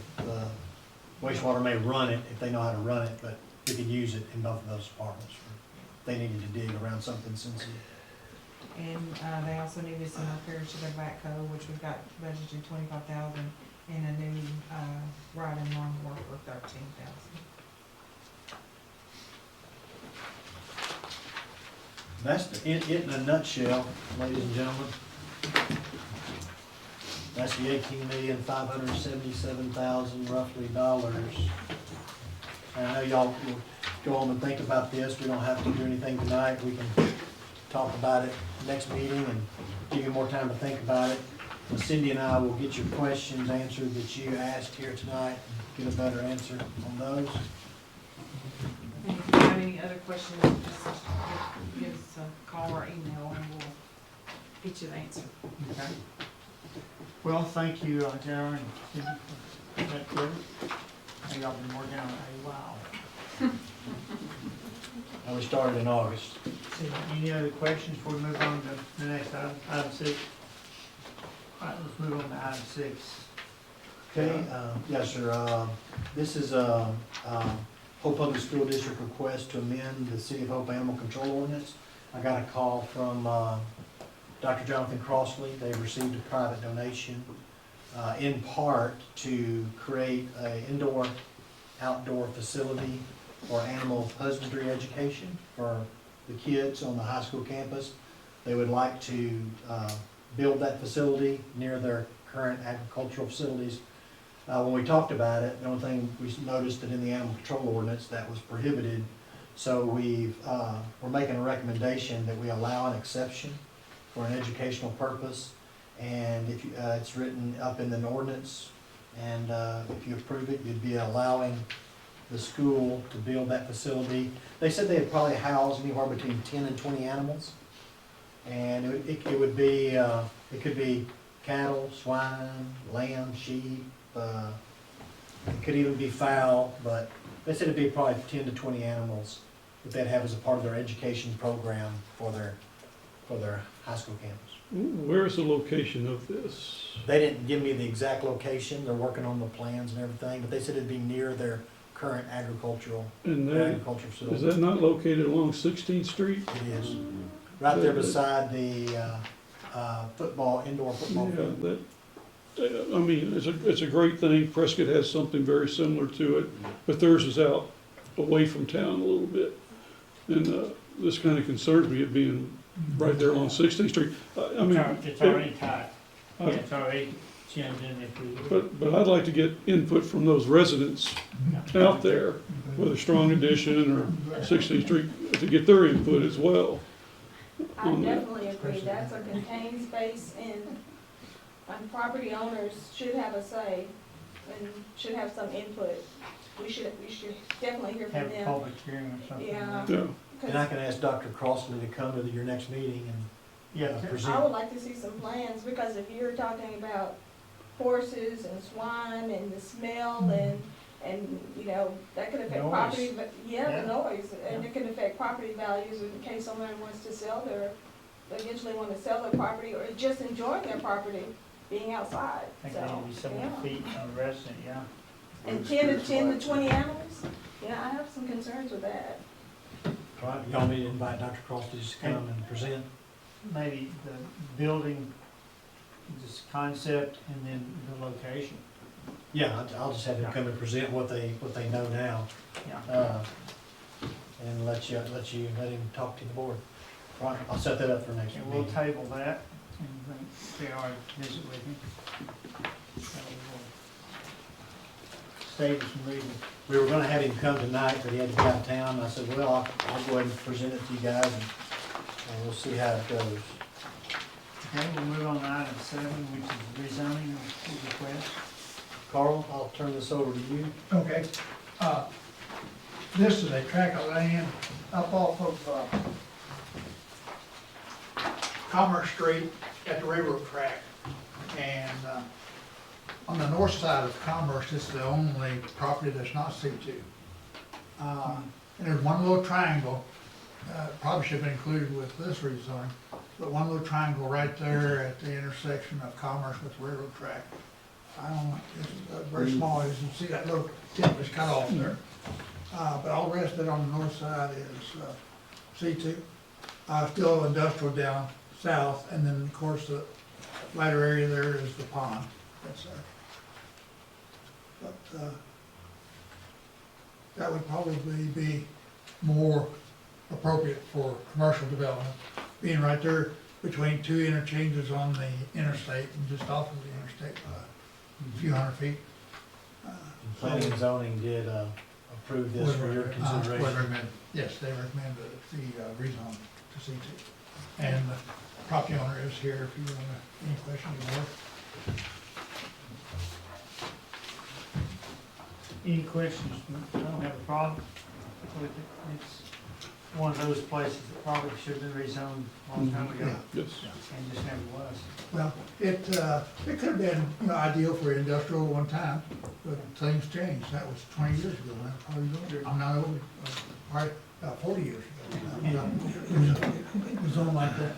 wastewater may run it if they know how to run it, but we could use it in both of those departments. If they needed to dig around something sensitive. And, they also needed some repairs to their backhoe, which we've got budgeted 25,000, and a new, riding lawnmower for 13,000. That's it in a nutshell, ladies and gentlemen. That's the $18,577,000 roughly dollars. And I know y'all will go home and think about this. We don't have to do anything tonight. We can talk about it next meeting and give you more time to think about it. And Cindy and I will get your questions answered that you asked here tonight, and get a better answer on those. And if you have any other questions, just give us a call or email, and we'll get you the answer. Okay. Well, thank you, J.R. and Cindy, for that clear. I think y'all been working on it a while. And we started in August. Any other questions before we move on to the next item, item 6? All right, let's move on to item 6. Okay, yes, sir. This is Hope Public School District request to amend the City of Hope Animal Control Ordinance. I got a call from Dr. Jonathan Crossley. They received a private donation in part to create an indoor-outdoor facility for animal husbandry education for the kids on the high school campus. They would like to build that facility near their current agricultural facilities. When we talked about it, the only thing we noticed that in the animal control ordinance that was prohibited. So we're making a recommendation that we allow an exception for an educational purpose. And if it's written up in an ordinance, and if you approve it, you'd be allowing the school to build that facility. They said they'd probably house anywhere between 10 and 20 animals. And it would be, it could be cattle, swine, lamb, sheep, it could even be fowl, but they said it'd be probably 10 to 20 animals that they'd have as a part of their education program for their high school campus. Where's the location of this? They didn't give me the exact location. They're working on the plans and everything, but they said it'd be near their current agricultural And that, agriculture is facility. that not located along 16th Street? It is, right there beside the indoor football Yeah, field. that, I mean, it's a great thing. Prescott has something very similar to it, but theirs is out away from town a little bit. And, this kind of concerns me, it being right there on 16th Street. I mean. It's already tied. I- It's already changed in if we. But I'd like to get input from those residents out there, whether Strong Addition or 16th Street, to get their input as well. I definitely agree, that's a contained space and property owners should have a say and should have some input. We should definitely hear from Have a them. public hearing or something. Yeah. Yeah, And I can ask Dr. Crossley to come to your next meeting and Yeah, I present. would like to see some plans, because if you're talking about horses and swine and the smell and, you know, that could affect Noise. property, but, yeah, Yeah. the noise, and it can affect property values in case someone wants to sell eventually want to sell their property, or just enjoying their property, being outside, I think so, they need to be so many yeah. feet on the resident, yeah. And 10 to 20 animals, yeah, I have some concerns with that. All right, y'all need to invite Dr. Crossley to come and present. Maybe the building, this concept, and then the location, Yeah, I'll just have him come and present what they know now, yeah. and let him talk to the board. Right, I'll set that up for next And we'll meeting. table that and bring J.R. to visit with me. So we'll save us some reading. We were gonna have him come tonight, but he had to be out of town. I said, well, I'll go ahead and present it to you guys, and we'll see how it goes. Okay, we'll move on to item 7, which is rezoning of request. Carl, I'll turn this over to you. Okay, this is a tract of land up off of, Commerce Street at the railroad track. And, on the north side of Commerce, this is the only property that's not C2. And there's one little triangle, probably should have been included with this rezoning, but one little triangle right there at the intersection of Commerce with the railroad track. I don't know, it's very small, as you see that little tip is cut off there. But all the rest of it on the north side is C2. Still industrial down south, and then of course the lighter area there is the pond, that's there. But that would probably be more appropriate for commercial development, being right there between two interchanges on the interstate and just off of the interstate by a few hundred feet. Planning and zoning did approve this for your Would consideration. recommend, yes, they recommend the rezone to C2. And the property owner is here if you want any questions or more. Any questions? I don't have a problem with it. It's one of those places that probably should have been rezoned a long time ago, Yeah. yes. and just never was. Well, it could have been, ideal for industrial at one time, but things changed. That was 20 years ago, man, probably older. I'm not old, probably about 40 years ago. It was on like that.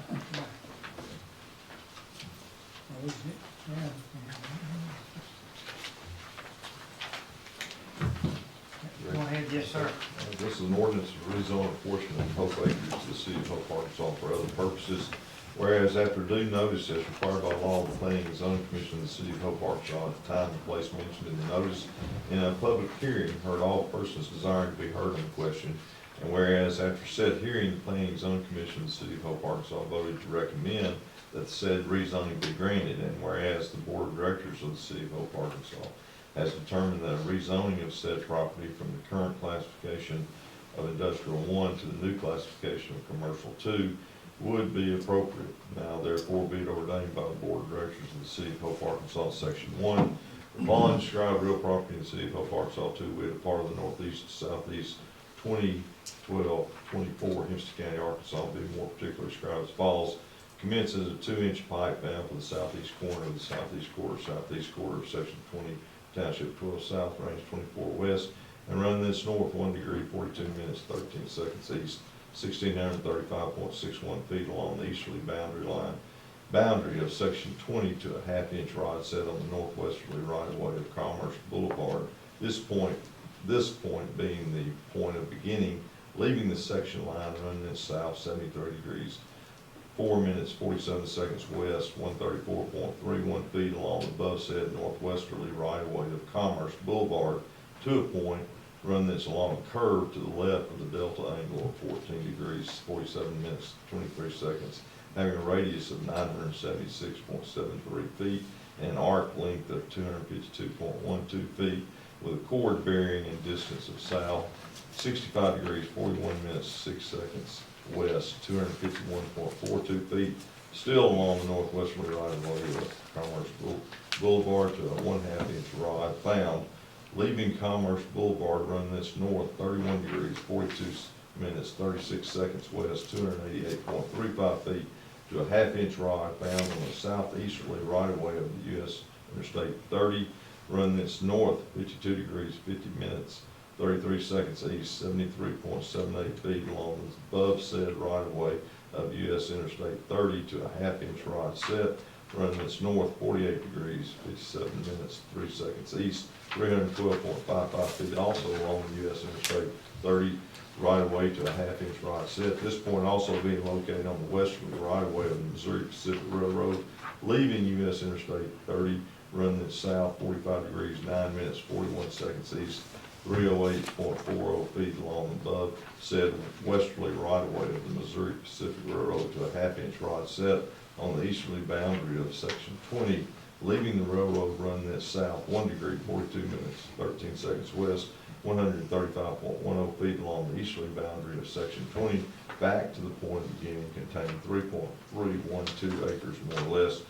Go ahead, yes, sir. This is an ordinance to rezone a portion of Hope Bakeries to the city of Hope, Arkansas for other purposes. Whereas after due notice as required by law, the Planning and Zoning Commission of the city of Hope, Arkansas, at the time and place mentioned in the notice, in a public hearing, heard all persons desiring to be heard on the question. And whereas after said hearing, the Planning and Zoning Commission of the city of Hope, Arkansas voted to recommend that the said rezoning be granted. And whereas the Board of Directors of the city of Hope, Arkansas has determined that a rezoning of said property from the current classification of industrial 1 to the new classification of commercial 2 would be appropriate. Now therefore be it ordained by the Board of Directors of the city of Hope, Arkansas, Section 1, the following described real property in the city of Hope, Arkansas, to wit, a part of the northeast to southeast 2012-24 Hempstead County, Arkansas, being more particularly described as follows. Commences a 2-inch pipe bound for the southeast corner of the southeast quarter of section 20, township 12 south, range 24 west, and run this north 1 degree 42 minutes 13 seconds east, 1,635.61 feet along the easterly boundary of section 20 to a 1/2 inch rod set on the northwesterly right of way of Commerce Boulevard. This point this point being the point of beginning, leaving the section line running this south 73 degrees, 4 minutes 47 seconds west, 134.31 feet along the above said northwesterly right-of-way of Commerce Boulevard to a point, run this along a curve to the left of the delta angle of 14 degrees, 47 minutes 23 seconds, having a radius of 976.73 feet and an arc length of 252.12 feet, with a chord bearing and distance of south 65 degrees, 41 minutes, 6 seconds west, 251.42 feet, still along the northwesterly right-of-way of Commerce Boulevard to a 1/2 inch rod found, leaving Commerce Boulevard, run this north 31 degrees, 42 minutes, 36 seconds west, 288.35 feet, to a 1/2 inch rod found on the southeasterly right-of-way of the U.S. Interstate 30, run this north 52 degrees, 50 minutes, 33 seconds east, 73.78 feet along the above said right-of-way of U.S. Interstate 30 to a 1/2 inch rod set, run this north 48 degrees, 57 minutes, 3 seconds east, 312.55 feet also along the U.S. Interstate 30 right-of-way to a 1/2 inch rod set. This point also being located on the westerly right-of-way of the Missouri Pacific Railroad, leaving U.S. Interstate 30, run this south 45 degrees, 9 minutes, 41 seconds east, 308.40 feet along the above said westerly right-of-way of the Missouri Pacific Railroad to a 1/2 inch rod set on the easterly boundary of section 20, leaving the railroad, run this south 1 degree, 42 minutes, 13 seconds west, 135.10 feet along the easterly boundary of section 20, back to the point of beginning, containing 3.312 acres more or less,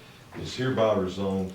is hereby rezoned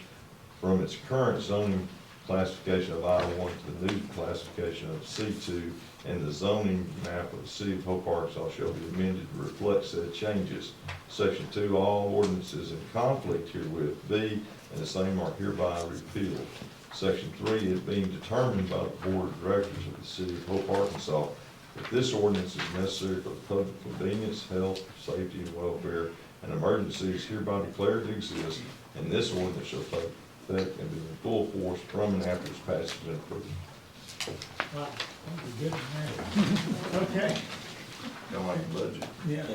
from its current zoning classification of I-1 to the new classification of C2, and the zoning map of the city of Hope, Arkansas shall be amended to reflect said changes. Section 2, all ordinances in conflict herewith be, and the same are hereby repealed. Section 3, it being determined by the Board of Directors of the City of Hope, Arkansas, that this ordinance is necessary for the public convenience, health, safety, and welfare, an emergency is hereby declared to exist, and this ordinance shall take effect and be in full force from and after its passage and approval. Right, that'd be good in there. Okay. Don't like the budget. Yeah.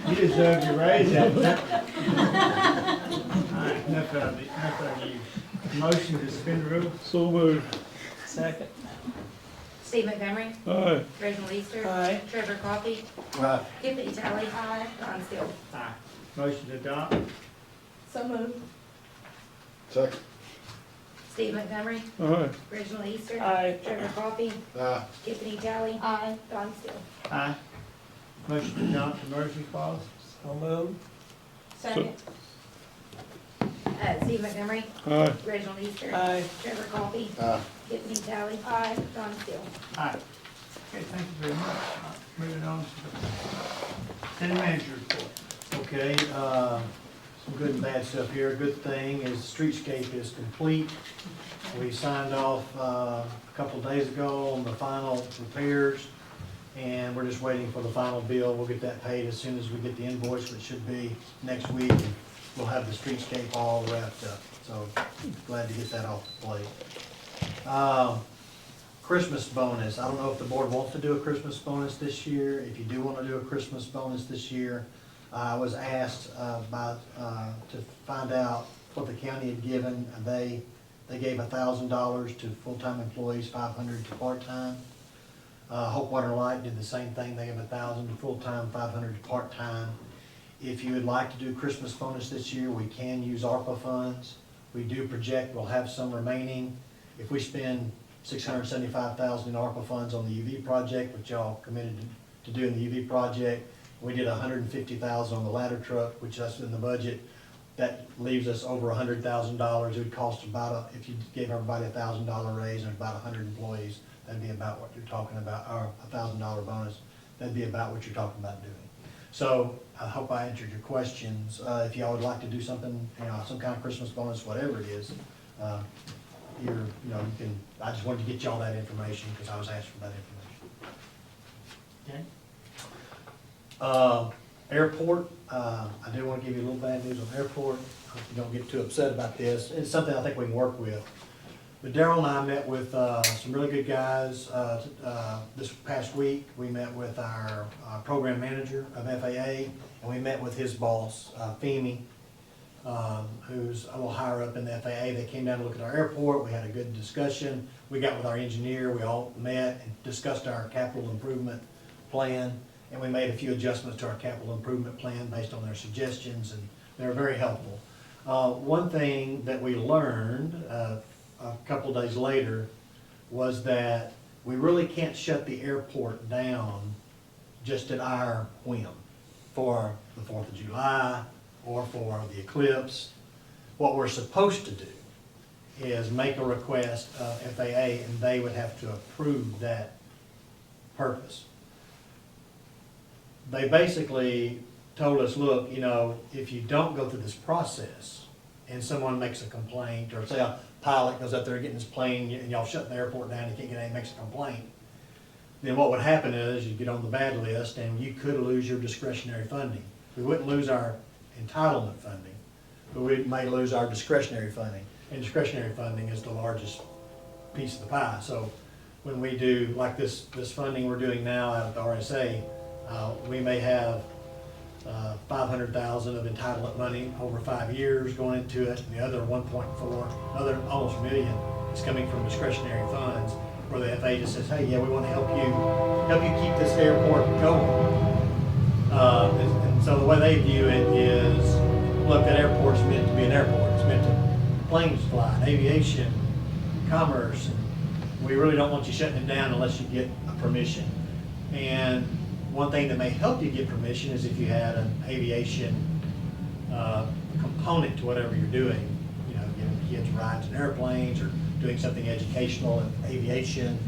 You deserve your raise after that. All right, enough of it, enough of you. Motion to suspend the rules? So moved. Second. Steve Montgomery. Aye. Reginald Easter. Aye. Trevor Coffey. Aye. Tiffany Talley. Don Steele. Aye. Motion to adopt? So moved. Second. Steve Montgomery. Aye. Reginald Easter. Aye. Trevor Coffey. Aye. Tiffany Talley. Aye. Don Steele. Aye. Motion to adopt emergency clause? So moved. Second. Steve Montgomery. Aye. Reginald Easter. Aye. Trevor Coffey. Aye. Tiffany Talley. Aye. Don Steele. Aye. Okay, thank you very much. Moving on to the city manager report. Okay, some good and bad stuff here. Good thing is the streetscape is complete. We signed off a couple of days ago on the final repairs, and we're just waiting for the final bill. We'll get that paid as soon as we get the invoice, which should be next week. And we'll have the streetscape all wrapped up, so glad to get that off the plate. Christmas bonus, I don't know if the board wants to do a Christmas bonus this year. If you do want to do a Christmas bonus this year, I was asked to find out what the county had given. They gave $1,000 to full-time employees, $500 to part-time. Hope Water and Light did the same thing. They gave $1,000 to full-time, $500 to part-time. If you would like to do Christmas bonus this year, we can use ARPA funds. We do project we'll have some remaining. If we spend $675,000 in ARPA funds on the UV project, which y'all committed to doing the UV project, we did $150,000 on the ladder truck, which that's in the budget. That leaves us over $100,000. It would cost about, if you gave everybody $1,000 raise and about 100 employees, that'd be about what you're talking about, or $1,000 bonus. That'd be about what you're talking about doing. So I hope I answered your questions. If y'all would like to do something, some kind of Christmas bonus, whatever it is, you can. I just wanted to get y'all that information because I was asked for that information. Okay. Airport, I do want to give you a little bad news on airport. Hope you don't get too upset about this. It's something I think we can work with. But Daryl and I met with some really good guys this past week. We met with our program manager of FAA, and we met with his boss, Femi, who's a little higher up in the FAA. They came down to look at our airport. We had a good discussion. We got with our engineer. We all met and discussed our capital improvement plan, and we made a few adjustments to our capital improvement plan based on their suggestions, and they were very helpful. One thing that we learned a couple days later was that we really can't shut the airport down just at our whim for the 4th of July or for the eclipse. What we're supposed to do is make a request of FAA, and they would have to approve that purpose. They basically told us, look, you know, if you don't go through this process and someone makes a complaint, or say a pilot goes up there getting his plane and y'all shut the airport down, he can't get in, makes a complaint, then what would happen is you get on the bad list and you could lose your discretionary funding. We wouldn't lose our entitlement funding, but we may lose our discretionary funding. And discretionary funding is the largest piece of the pie. So when we do, like this funding we're doing now out of the RSA, we may have $500,000 of entitlement money over 5 years going into it, and the other 1.4, another almost $1 million is coming from discretionary funds, where the FAA just says, hey, yeah, we want to help you keep this airport going. And so the way they view it is, look, that airport's meant to be an airport. It's meant to planes fly, aviation, commerce, and we really don't want you shutting it down unless you get a permission. And one thing that may help you get permission is if you had an aviation component to whatever you're doing, you know, giving kids rides in airplanes or doing something educational in aviation,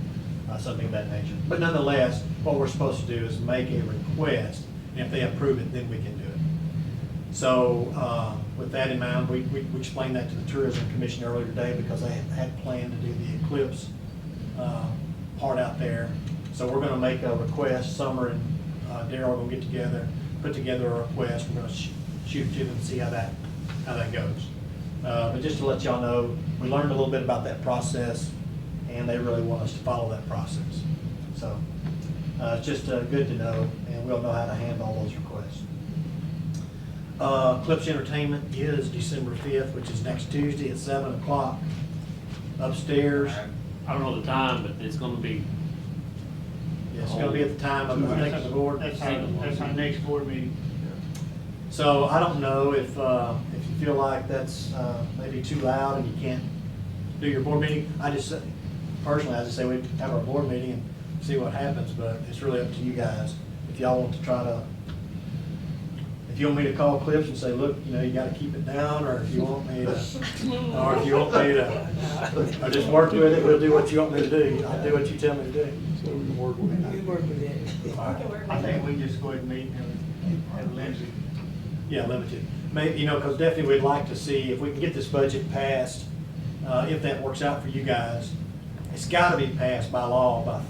something of that nature. But nonetheless, what we're supposed to do is make a request, and if they approve it, then we can do it. So with that in mind, we explained that to the Tourism Commission earlier today, because they had planned to do the eclipse part out there. So we're gonna make a request. Summer and Daryl are gonna get together, put together a request. We're gonna shoot to them and see how that goes. But just to let y'all know, we learned a little bit about that process, and they really want us to follow that process. So it's just good to know, and we'll know how to handle all those requests. Eclipse Entertainment is December 5th, which is next Tuesday at 7 o'clock upstairs. I don't know the time, but it's gonna be, Yeah, it's gonna be at the time of the board. That's our next board meeting. So I don't know if you feel like that's maybe too loud and you can't do your board meeting. Personally, I just say we have our board meeting and see what happens, but it's really up to you guys. If y'all want to if you want me to call Clips and say, look, you know, you gotta keep it down, or if you want me to, or just work with it, we'll do what you want me to do. I'll do what you tell me to do. So we can work with it. I think we just go ahead and meet and have Lindsay. Yeah, limited. Maybe, you know, because definitely we'd like to see if we can get this budget passed, if that works out for you guys. It's gotta be passed by law by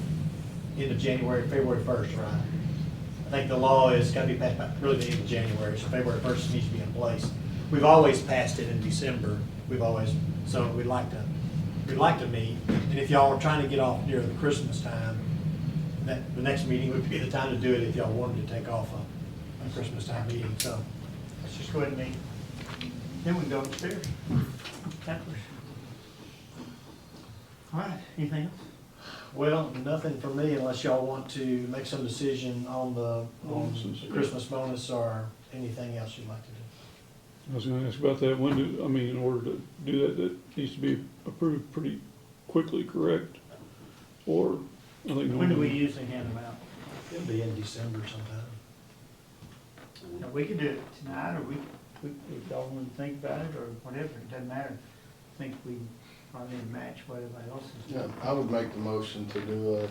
end of January, February 1st, right? I think the law is gotta be passed by really the end of January, so February 1st needs to be in place. We've always passed it in December. So we'd like to meet. And if y'all are trying to get off during the Christmas time, the next meeting would be the time to do it if y'all wanted to take off a Christmas time meeting, so. Let's just go ahead and meet. Then we can go upstairs. All right, anything else? Well, nothing for me unless y'all want to make some decision on the Christmas bonus or anything else you'd like to do. I was gonna ask about that. In order to do that, that needs to be approved pretty quickly, correct? Or, I think. When do we usually hand them out? It'll be in December sometime. Now, we could do it tonight, or we, if y'all want to think about it, or whatever, it doesn't matter. I think we probably need to match what everybody else is Yeah, doing. I would make the motion to do a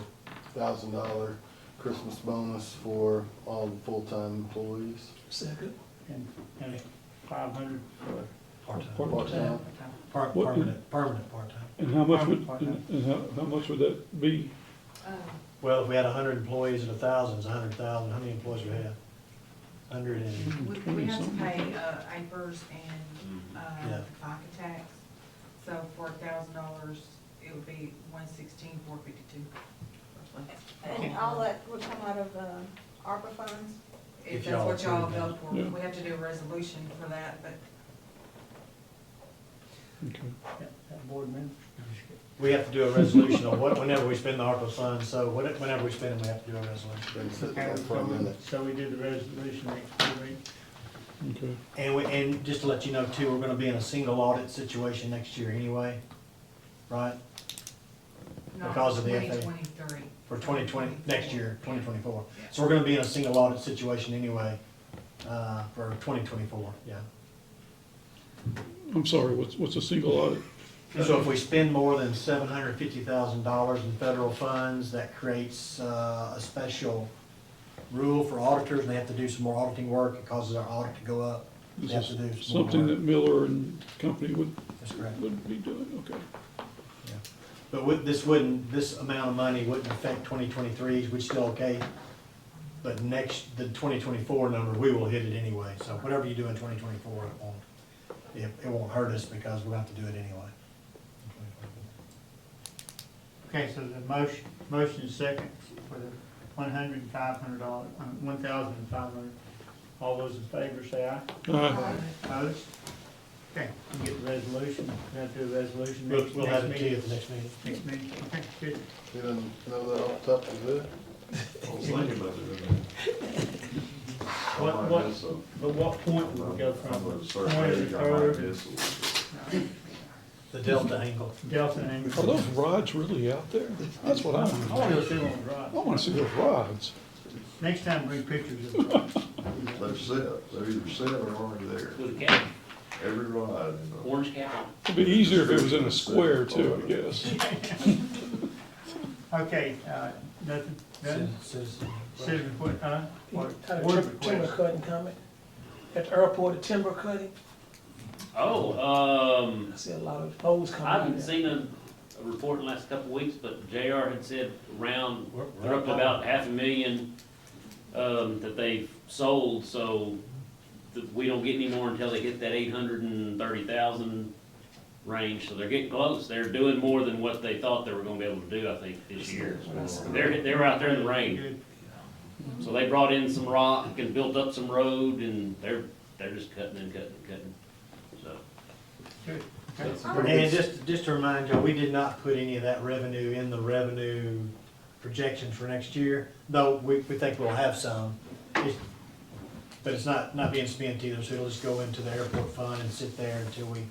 $1,000 Christmas bonus for all the full-time employees. Second. And 500 for Part-time. Part-time. Permanent part-time. And how much would, Part-time. and how much would that be? Well, if we had 100 employees at 1,000, it's 100,000. How many employees do we have? 100 and, We have to pay APRS and Yeah. FICA tax. So for $1,000, $416,452. And all that would come out of, ARPA funds? If If that's y'all what y'all approve vote for, Yeah. we have to do a resolution for that, but Okay. That board member? We have to do a resolution on whenever we spend the ARPA funds, so whenever we spend them, we have to do a resolution. Been sitting there for a minute. So we do the resolution next week. Okay. And just to let you know too, we're gonna be in a single audit situation next year anyway, right? not Because of the FA. 2023. For 2020, next year, 2024. So we're gonna be in a single audit situation anyway, for 2024, yeah. I'm sorry, what's a single audit? So if we spend more than $750,000 in federal funds, that creates a special rule for auditors, and they have to do some more auditing work. It causes our audit to go up. They have This to do is some more something work. that Miller and company That's correct. would be doing, okay. Yeah. But this amount of money wouldn't affect 2023s, which is still okay. But the 2024 number, we will hit it anyway. So whatever you do in 2024, it won't hurt us because we'll have to do it anyway. Okay, so the motion second for the $100 and $500, $1,500. All those in favor say aye. Opposed? Okay, we get the resolution, we have to do a resolution next We'll have it next to you meeting. at the next meeting. Next meeting, okay, good. You didn't know that off the top of your head? I was thinking about it. But what point will we go from? I'm gonna start Point of thinking the I might curve, miss a little bit. The delta angle. Delta and. Are those rods really out there? That's what I I want want. to go see one I drive. want to see those rods. Next time, bring pictures of the drive. They're set, they're either set or already there. With a cap, Every ride, you know. orange cap on. It'd be easier if it was in a square too, I guess. Okay, nothing, Citizen. citizen report, what, Had a word timber request? cutting coming. At the airport, the timber cutting, Oh, I see a lot of poles I coming out haven't there. seen a report in the last couple of weeks, but J.R. had said around, they're up to about 500,000, that they've sold, so we don't get any more until they hit that 830,000 range, so they're getting close. They're doing more than what they thought they were gonna be able to do, I think, this year. They were out there in the rain, Good. so they brought in some rock and built up some road, and they're just cutting and cutting and cutting, so. Good. That's a Okay. pretty And good- just to remind y'all, we did not put any of that revenue in the revenue projections for next year, though we think we'll have some. But it's not being spent either, so it'll just go into the airport fund and sit there until we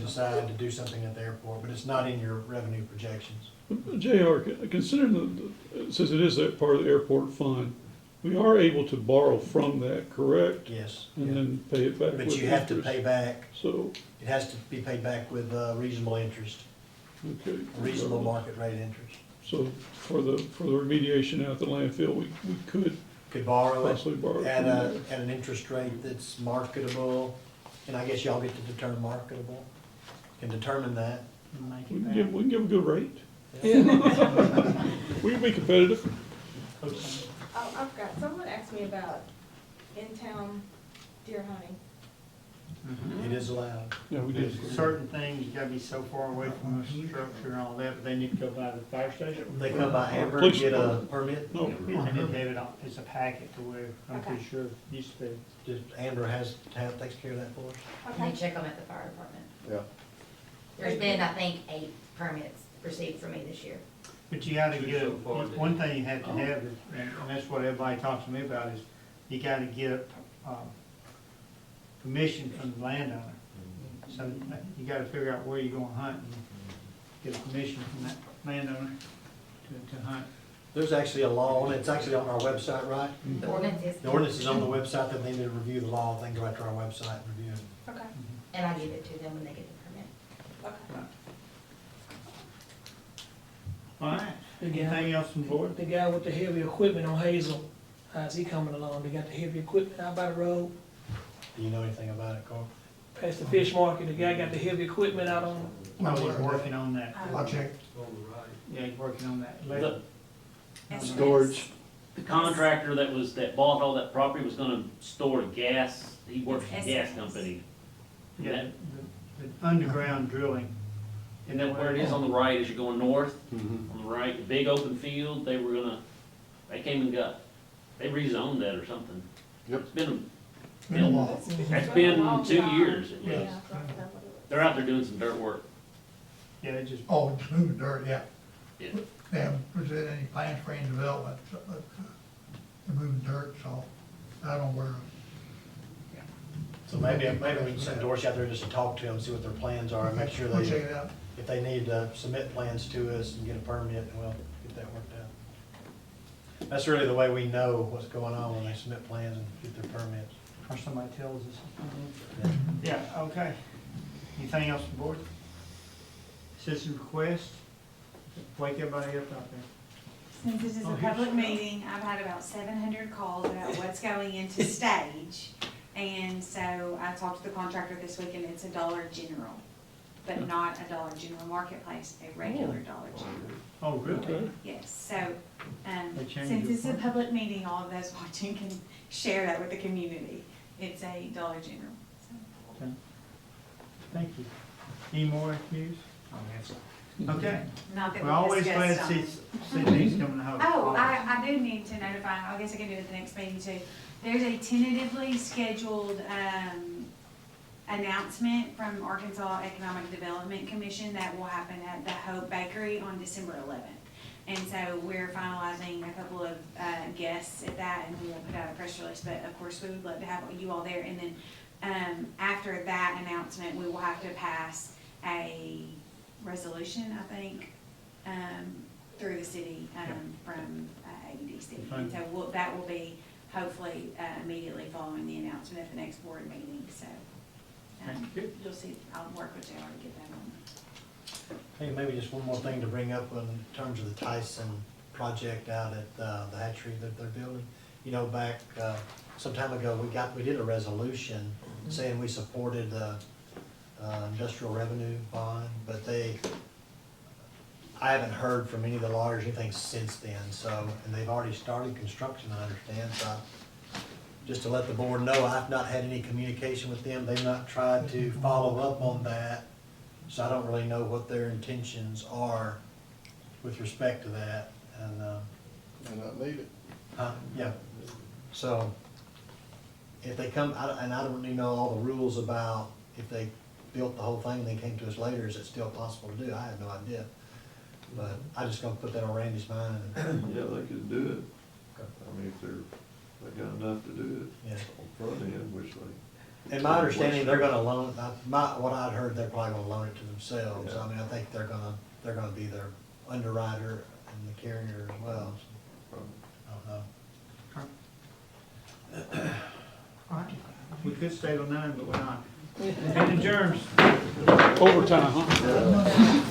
decide to do something at the airport, but it's not in your revenue projections. JR, considering it says it is that part of the airport fund, we are able to borrow from that, correct? Yes. And then pay it back with But you have to interest. pay back, So, it has to be paid back with reasonable interest, okay. reasonable market rate interest. So for the remediation out at the landfill, we could Could borrow it possibly borrow. at from that. at an interest rate that's marketable, and I guess y'all get to determine marketable, can determine that. Make We it can back. we can give a good rate. Yeah, We can be competitive. Okay. Oh, I forgot, someone asked me about in-town deer hunting. It is allowed. Yeah, we did. There's certain things, you gotta be so far away from the structure and all that, but they need to go by the fire station. They come by Amber and Police get a department. permit, No, And then have it on, it's a packet to where, I'm pretty sure it used to be. just Amber takes care of that for us. Can you check them at the fire department? Yeah. There's been, I think, 8 permits received from me this year. But you gotta get, one thing you have to have is, and that's what everybody talks to me about, is you gotta get, permission from the landowner. So you gotta figure out where you're gonna hunt and get a permission from that landowner to hunt. There's actually a law on it, it's actually on our website, right? The ordinance is. The ordinance is on the website, that they need to review the law, they can go right to our website and review it. Okay, And I give it to them when they get the permit. okay. All right, the anything else from the board? the guy with the heavy equipment on Hazel, how's he coming along? They got the heavy equipment out by the road, Do you know anything about it, Carl? past the fish market, the guy got the heavy equipment out on, No, he's working on that. I'll check. Yeah, he's working on that. Storage. The contractor that bought all that property was gonna store gas, he works for a gas company. Yeah, the underground drilling Isn't that where it is on the right as you're going north? Mhm. On the right, the big open field, they came and they rezoned that or something. Yep. It's been, Been a while. it's been 2 years at Yeah. least. They're out there doing some dirt work. Yeah, it just, Oh, it's moving dirt, yeah. Yeah. They haven't presented any plans for any development, but they're moving dirt, so I don't know where. So maybe we can send Dorsey out there just to talk to them, see what their plans are, and make sure We'll check they, it out. if they need to submit plans to us and get a permit, we'll get that worked out. That's really the way we know what's going on when they submit plans and get their permits. or somebody tells us. Yeah, okay. Anything else from board? Citizen request? Wake everybody up out there. Since this is Oh, a here's- public meeting, I've had about 700 calls about what's going into stage. And so I talked to the contractor this week, and it's a Dollar General, but not a Dollar General Marketplace, a regular Dollar General. Oh, really? Yes, so, They changed since it it's a for- public meeting, all of those watching can share that with the community. It's a Dollar General, so. Okay. Thank you. Any more news? Okay. Not that We're we always glad discussed to them. see things coming to Hope. Oh, I do need to notify, I guess I can do it at the next meeting too. There's a tentatively scheduled, announcement from Arkansas Economic Development Commission that will happen at the Hope Bakery on December 11th. And so we're finalizing a couple of, guests at that, and we will put out a press release, but of course, we would love to have you all there. And then, after that announcement, we will have to pass a resolution, I think, through the city, from AEDC. And so that will be hopefully immediately following the announcement at the next board meeting, so. Good. You'll see, I'll work with JR to get that on. Hey, maybe just one more thing to bring up in terms of the Tyson project out at the hatchery that they're building. You know, back some time ago, we did a resolution saying we supported the industrial revenue bond, but I haven't heard from any of the lawyers anything since then, so, and they've already started construction, I understand, so just to let the board know, I've not had any communication with them, they've not tried to follow up on that, so I don't really know what their intentions are with respect to that, and, May not need it. yeah, so, if they come, and I don't really know all the rules about if they built the whole thing and they came to us later, is it still possible to do? I have no idea. But I just gonna put that on Randy's mind. Yeah, they could do it. I mean, if they got enough to do it Yeah. on front end, which they. In my understanding, they're gonna loan, what I'd heard, they're probably gonna loan it to themselves. Yeah. I mean, I think they're gonna be their underwriter and the carrier as well, so, I don't know. All right. We could stay till 9, but we're not. And adjourns. Overtime, huh?